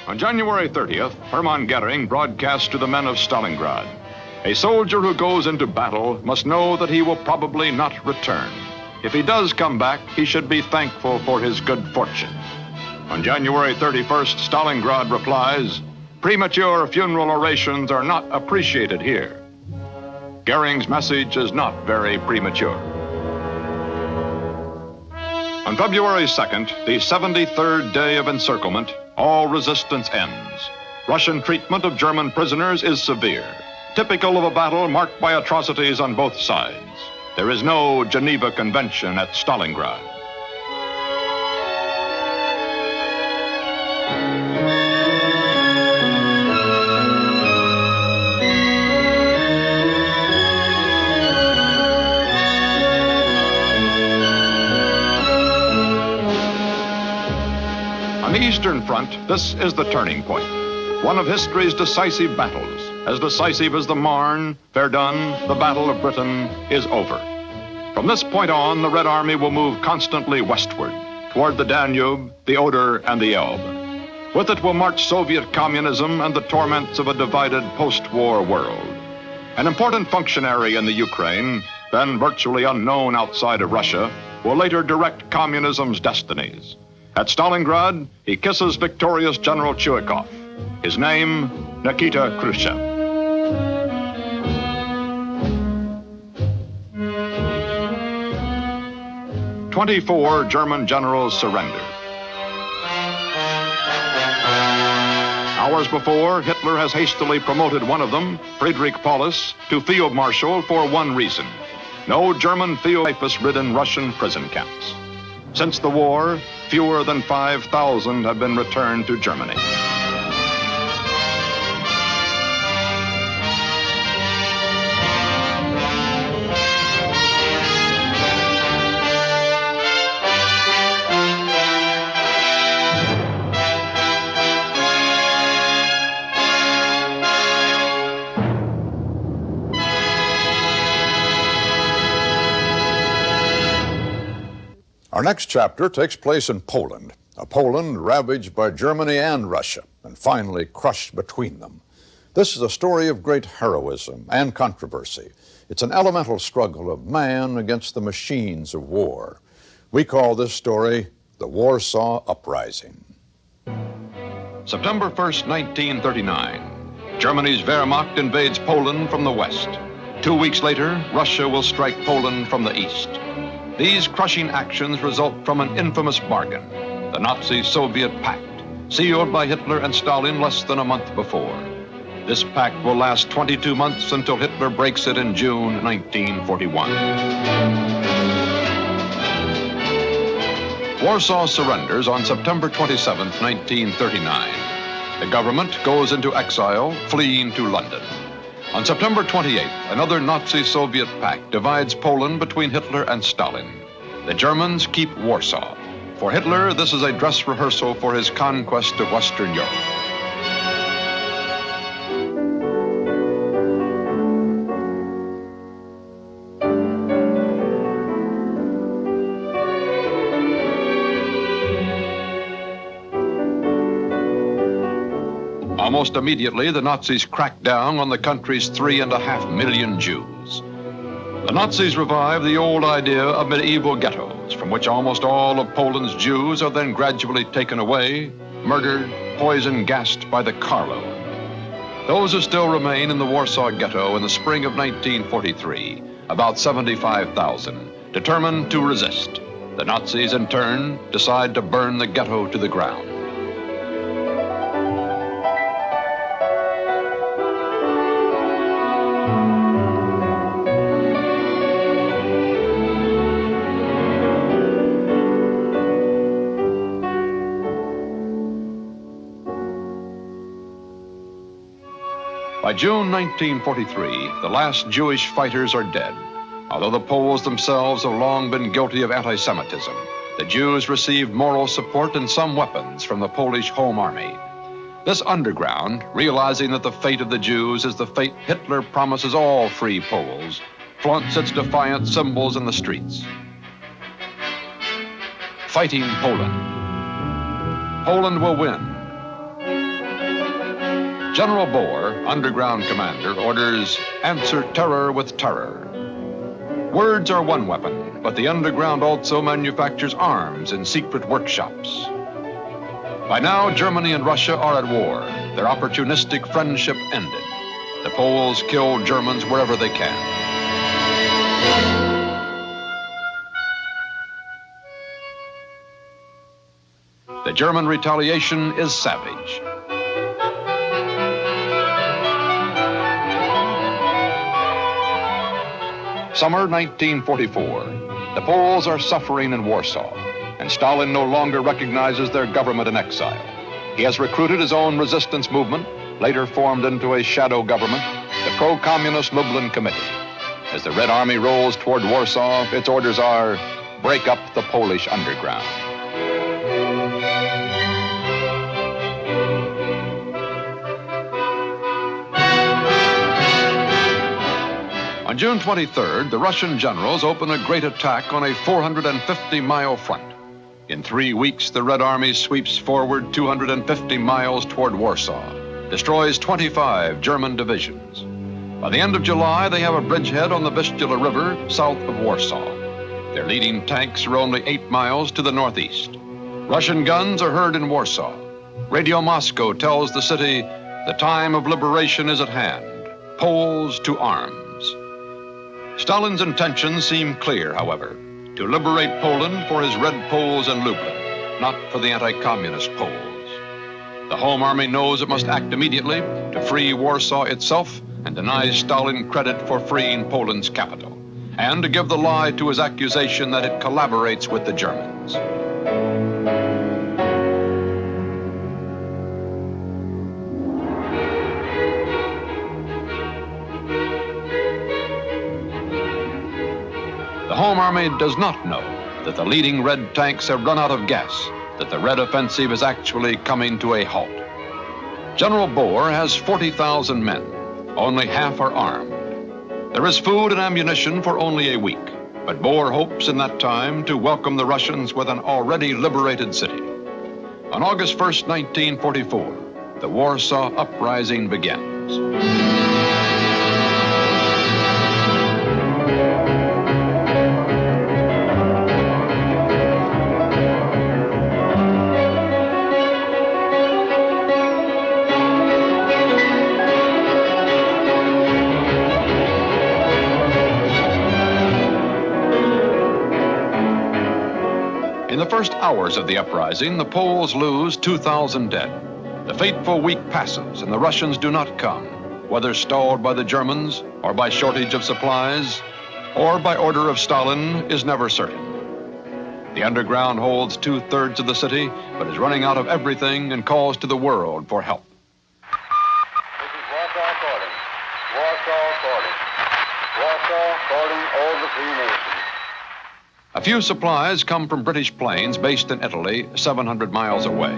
On January 30th, Hermann Goering broadcasts to the men of Stalingrad. A soldier who goes into battle must know that he will probably not return. If he does come back, he should be thankful for his good fortune. On January 31st, Stalingrad replies, "Premature funeral orations are not appreciated here." Goering's message is not very premature. On February 2nd, the 73rd day of encirclement, all resistance ends. Russian treatment of German prisoners is severe, typical of a battle marked by atrocities on both sides. There is no Geneva Convention at Stalingrad. On the Eastern Front, this is the turning point. One of history's decisive battles, as decisive as the Marne, Verdun, the Battle of Britain, is over. From this point on, the Red Army will move constantly westward, toward the Danube, the Oder, and the Elbe. With it will march Soviet communism and the torments of a divided post-war world. An important functionary in the Ukraine, then virtually unknown outside of Russia, will later direct communism's destinies. At Stalingrad, he kisses victorious General Chuikov. His name, Nikita Khrushchev. "24 German generals surrender. Hours before, Hitler has hastily promoted one of them, Friedrich Paulus, to field marshal for one reason. No German field typhus-ridden Russian prison camps. Since the war, fewer than 5,000 have been returned to Germany. Our next chapter takes place in Poland, a Poland ravaged by Germany and Russia, and finally crushed between them. This is a story of great heroism and controversy. It's an elemental struggle of man against the machines of war. We call this story the Warsaw Uprising. September 1st, 1939. Germany's Wehrmacht invades Poland from the west. 2 weeks later, Russia will strike Poland from the east. These crushing actions result from an infamous bargain, the Nazi-Soviet Pact, sealed by Hitler and Stalin less than a month before. This pact will last 22 months until Hitler breaks it in June 1941. Warsaw surrenders on September 27, 1939. The government goes into exile, fleeing to London. On September 28th, another Nazi-Soviet pact divides Poland between Hitler and Stalin. The Germans keep Warsaw. For Hitler, this is a dress rehearsal for his conquest of Western Europe. Almost immediately, the Nazis cracked down on the country's 3.5 million Jews. The Nazis revived the old idea of medieval ghettos, from which almost all of Poland's Jews are then gradually taken away, murdered, poisoned, gassed by the carload. Those who still remain in the Warsaw Ghetto in the spring of 1943, about 75,000, determined to resist. The Nazis, in turn, decide to burn the ghetto to the ground. By June 1943, the last Jewish fighters are dead. Although the Poles themselves have long been guilty of anti-Semitism, the Jews received moral support and some weapons from the Polish Home Army. This underground, realizing that the fate of the Jews is the fate Hitler promises all free Poles, flaunts its defiant symbols in the streets. Fighting Poland. Poland will win. General Boer, underground commander, orders, answer terror with terror. Words are one weapon, but the underground also manufactures arms in secret workshops. By now, Germany and Russia are at war, their opportunistic friendship ended. The Poles kill Germans wherever they can. The German retaliation is savage. Summer 1944. The Poles are suffering in Warsaw, and Stalin no longer recognizes their government in exile. He has recruited his own resistance movement, later formed into a shadow government, the pro-communist Lublin Committee. As the Red Army rolls toward Warsaw, its orders are, break up the Polish underground. On June 23rd, the Russian generals open a great attack on a 450-mile front. In 3 weeks, the Red Army sweeps forward 250 miles toward Warsaw, destroys 25 German divisions. By the end of July, they have a bridgehead on the Vistula River south of Warsaw. Their leading tanks are only 8 miles to the northeast. Russian guns are heard in Warsaw. Radio Moscow tells the city the time of liberation is at hand. Poles to arms. Stalin's intentions seem clear, however, to liberate Poland for his Red Poles in Lublin, not for the anti-communist Poles. The Home Army knows it must act immediately to free Warsaw itself and denies Stalin credit for freeing Poland's capital, and to give the lie to his accusation that it collaborates with the Germans. The Home Army does not know that the leading Red tanks have run out of gas, that the Red offensive is actually coming to a halt. General Boer has 40,000 men. Only half are armed. There is food and ammunition for only a week, but Boer hopes in that time to welcome the Russians with an already liberated city. On August 1st, 1944, the Warsaw Uprising begins. In the first hours of the uprising, the Poles lose 2,000 dead. The fateful week passes and the Russians do not come, whether stalled by the Germans or by shortage of supplies or by order of Stalin is never certain. The underground holds 2/3 of the city, but is running out of everything and calls to the world for help. This is Warsaw calling. Warsaw calling. Warsaw calling all the free nations. A few supplies come from British planes based in Italy, 700 miles away.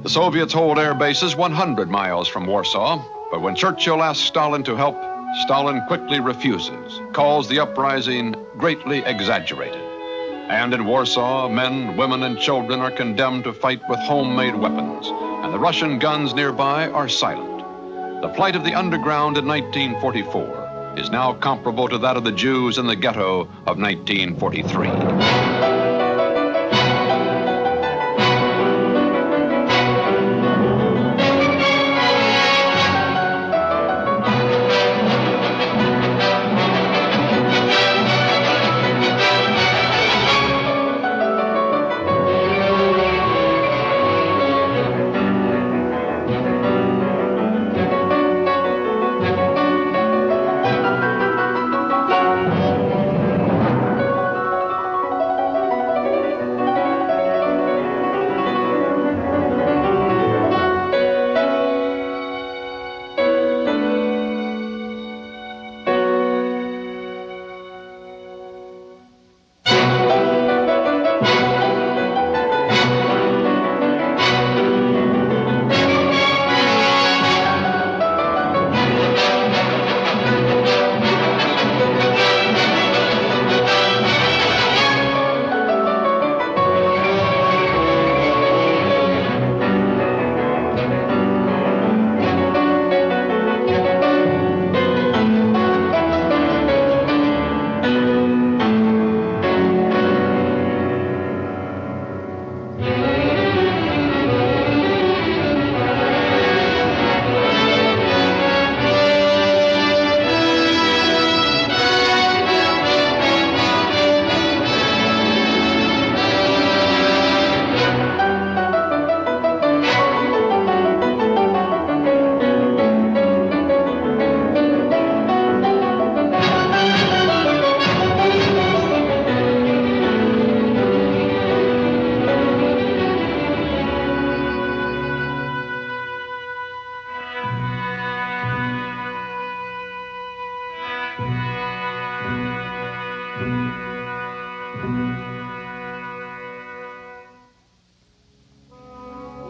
The Soviets hold air bases 100 miles from Warsaw, but when Churchill asks Stalin to help, Stalin quickly refuses, calls the uprising greatly exaggerated. And in Warsaw, men, women, and children are condemned to fight with homemade weapons, and the Russian guns nearby are silent. The plight of the underground in 1944 is now comparable to that of the Jews in the ghetto of 1943.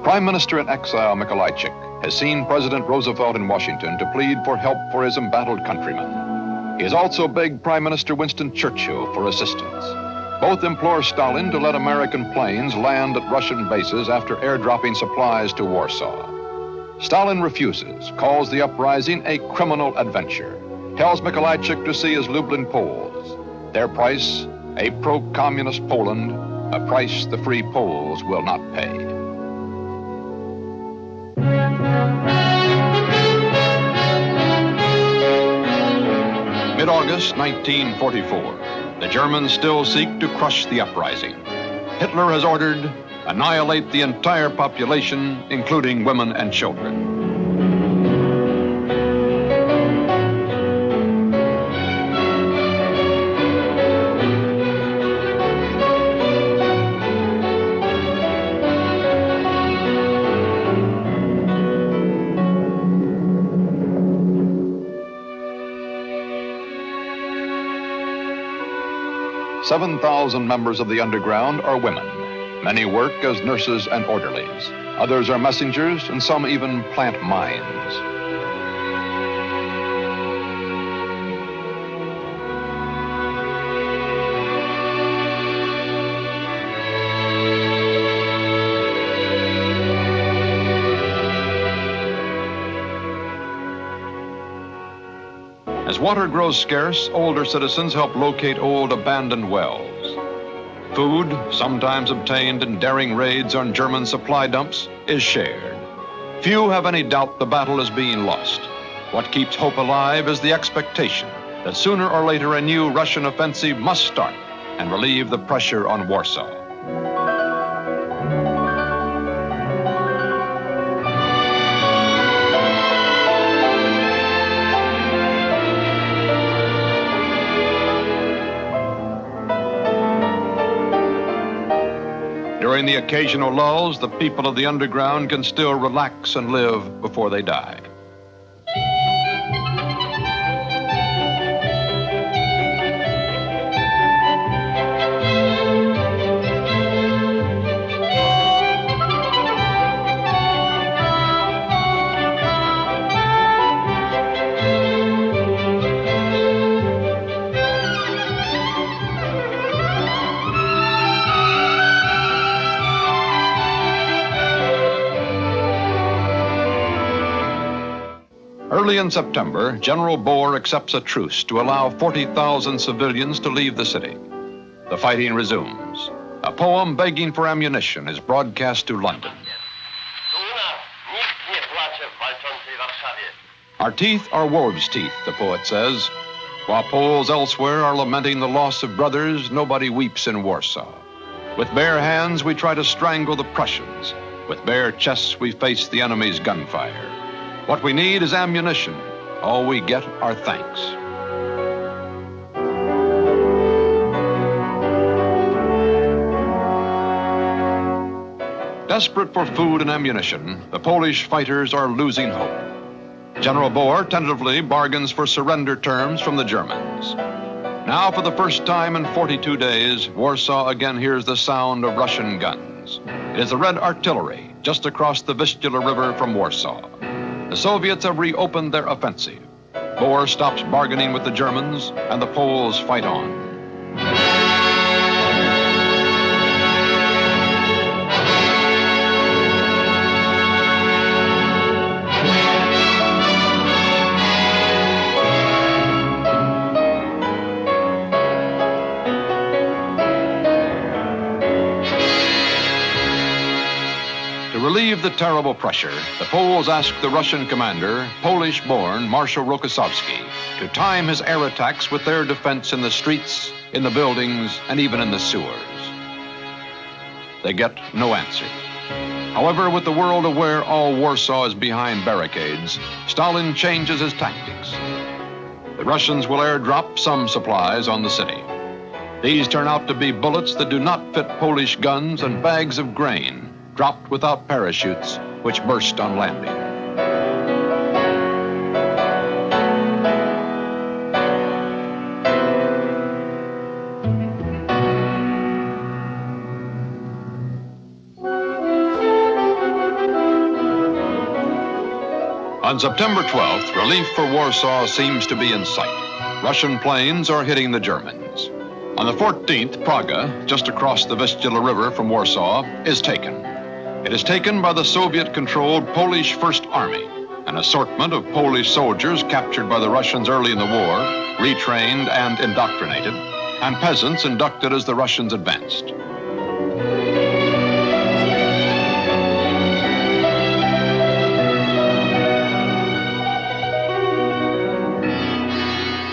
Prime Minister in exile Mikolajczyk has seen President Roosevelt in Washington to plead for help for his embattled countrymen. He has also begged Prime Minister Winston Churchill for assistance. Both implore Stalin to let American planes land at Russian bases after airdropping supplies to Warsaw. Stalin refuses, calls the uprising a criminal adventure, tells Mikolajczyk to see his Lublin Poles. Their price, a pro-communist Poland a price the free Poles will not pay. Mid-August 1944, the Germans still seek to crush the uprising. Hitler has ordered, annihilate the entire population, including women and children. Seven 7,000 members of the underground are women. Many work as nurses and orderlies. Others are messengers, and some even plant mines. As water grows scarce, older citizens help locate old abandoned wells. Food, sometimes obtained in daring raids on German supply dumps, is shared. Few have any doubt the battle is being lost. What keeps hope alive is the expectation that sooner or later a new Russian offensive must start and relieve the pressure on Warsaw. During the occasional lulls, the people of the underground can still relax and live before they die. Early in September, General Boer accepts a truce to allow 40,000 civilians to leave the city. The fighting resumes. A poem begging for ammunition is broadcast to London. Our teeth are wolves' teeth, the poet says. While Poles elsewhere are lamenting the loss of brothers, nobody weeps in Warsaw. With bare hands, we try to strangle the Prussians. With bare chests, we face the enemy's gunfire. What we need is ammunition. All we get are thanks. Desperate for food and ammunition, the Polish fighters are losing hope. General Boer tentatively bargains for surrender terms from the Germans. Now, for the first time in 42 days, Warsaw again hears the sound of Russian guns. It is the Red Artillery just across the Vistula River from Warsaw. The Soviets have reopened their offensive. Boer stops bargaining with the Germans, and the Poles fight on. To relieve the terrible pressure, the Poles asked the Russian commander, Polish-born Marshal Rokossovsky, to time his air attacks with their defense in the streets, in the buildings, and even in the sewers. They get no answer. However, with the world aware all Warsaw is behind barricades, Stalin changes his tactics. The Russians will airdrop some supplies on the city. These turn out to be bullets that do not fit Polish guns and bags of grain, dropped without parachutes, which burst on landing. On September 12th, relief for Warsaw seems to be in sight. Russian planes are hitting the Germans. On the 14th, Praga, just across the Vistula River from Warsaw, is taken. It is taken by the Soviet-controlled Polish First Army, an assortment of Polish soldiers captured by the Russians early in the war, retrained and indoctrinated, and peasants inducted as the Russians advanced.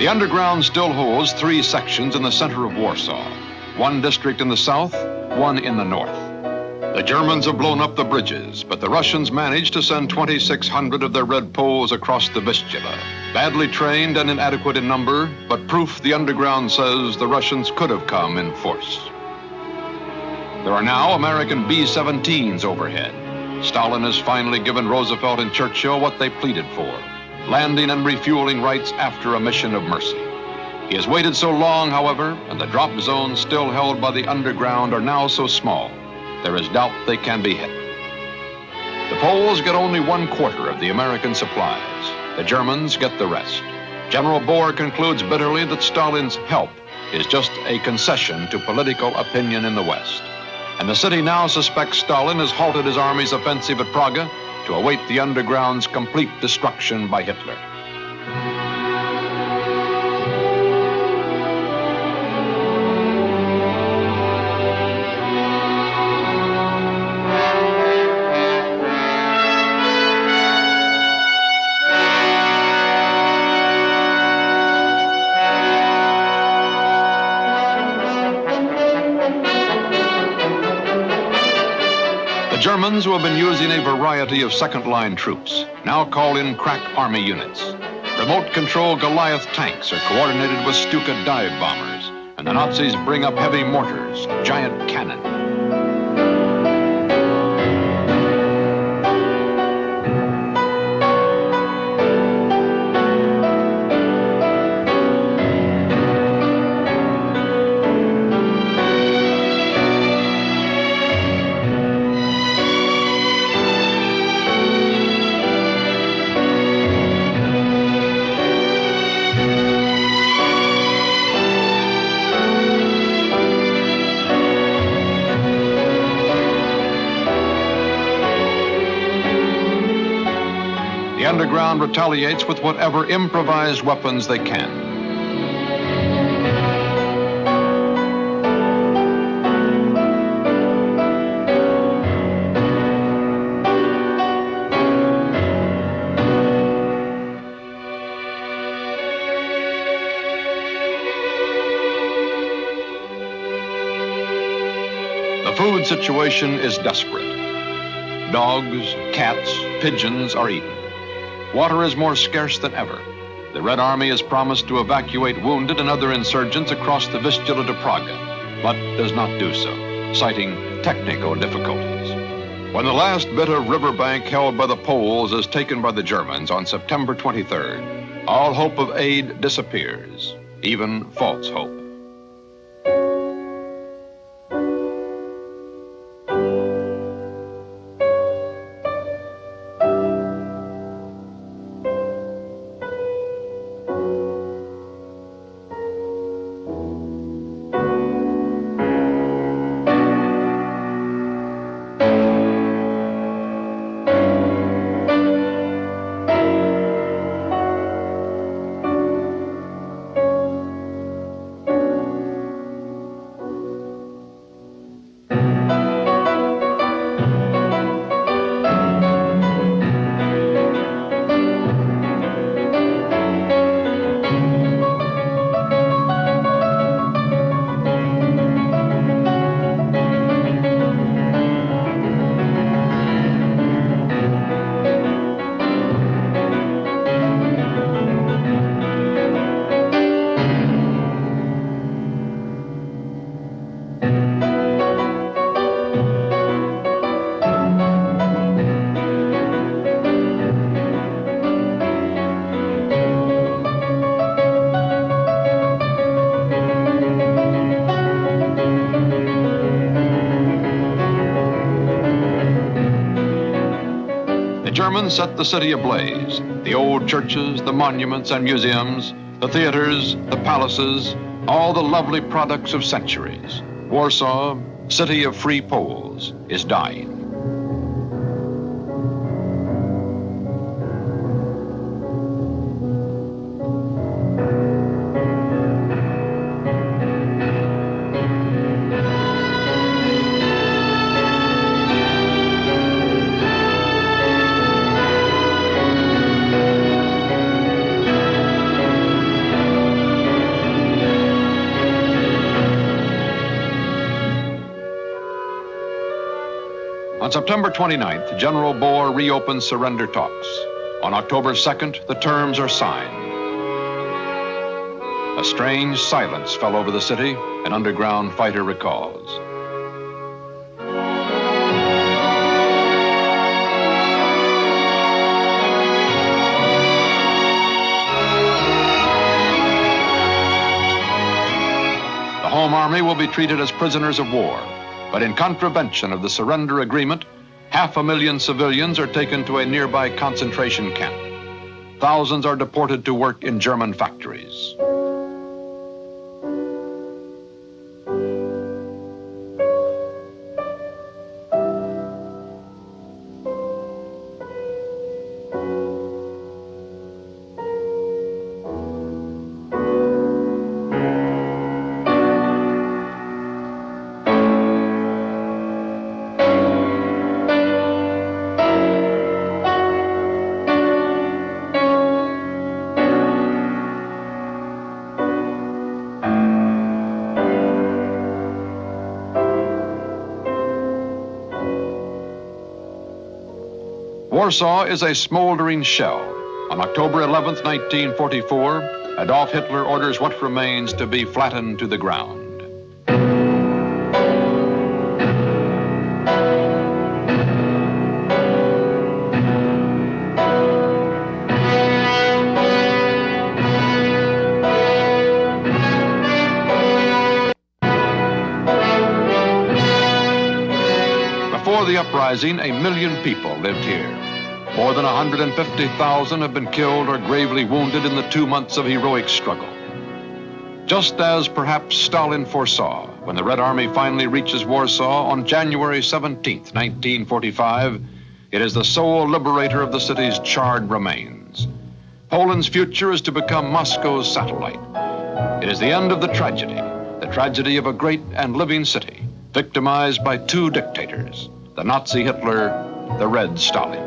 The underground still holds 3 sections in the center of Warsaw, 1 district in the south, 1 in the north. The Germans have blown up the bridges, but the Russians managed to send 2,600 of their Red Poles across the Vistula. Badly trained and inadequate in number, but proof the underground says the Russians could have come in force. There are now American B-17s overhead. Stalin has finally given Roosevelt and Churchill what they pleaded for, landing and refueling rights after a mission of mercy. He has waited so long, however, and the drop zones still held by the underground are now so small, there is doubt they can be hit. The Poles get only 1/4 of the American supplies. The Germans get the rest. General Bohr concludes bitterly that Stalin's help is just a concession to political opinion in the West. And the city now suspects Stalin has halted his army's offensive at Praga to await the underground's complete destruction by Hitler. The Germans, who have been using a variety of second-line troops, now call in crack army units. Remote-control Goliath tanks are coordinated with Stuka dive bombers, and the Nazis bring up heavy mortars, giant cannon. The underground retaliates with whatever improvised weapons they can. The food situation is desperate. Dogs, cats, pigeons are eaten. Water is more scarce than ever. The Red Army has promised to evacuate wounded and other insurgents across the Vistula to Praga, but does not do so, citing technical difficulties. When the last bit of riverbank held by the Poles is taken by the Germans on September 23rd, all hope of aid disappears, even false hope. Germans set the city ablaze. The old churches, the monuments and museums, the theaters, the palaces, all the lovely products of centuries. Warsaw, city of free Poles, is dying. On September 29th, General Boer reopened surrender talks. On October 2nd, the terms are signed. A strange silence fell over the city, an underground fighter recalls. The Home Army will be treated as prisoners of war, but in contravention of the surrender agreement, 500,000 civilians are taken to a nearby concentration camp. Thousands are deported to work in German factories. Warsaw is a smoldering shell. On October 11th, 1944, Adolf Hitler orders what remains to be flattened to the ground. Before the uprising, 1 million people lived here. More than 150,000 have been killed or gravely wounded in the 2 months of heroic struggle. Just as perhaps Stalin foresaw, when the Red Army finally reaches Warsaw on January 17th, 1945, it is the sole liberator of the city's charred remains. Poland's future is to become Moscow's satellite. It is the end of the tragedy of a great and living city, victimized by two dictators, the Nazi Hitler, the Red Stalin.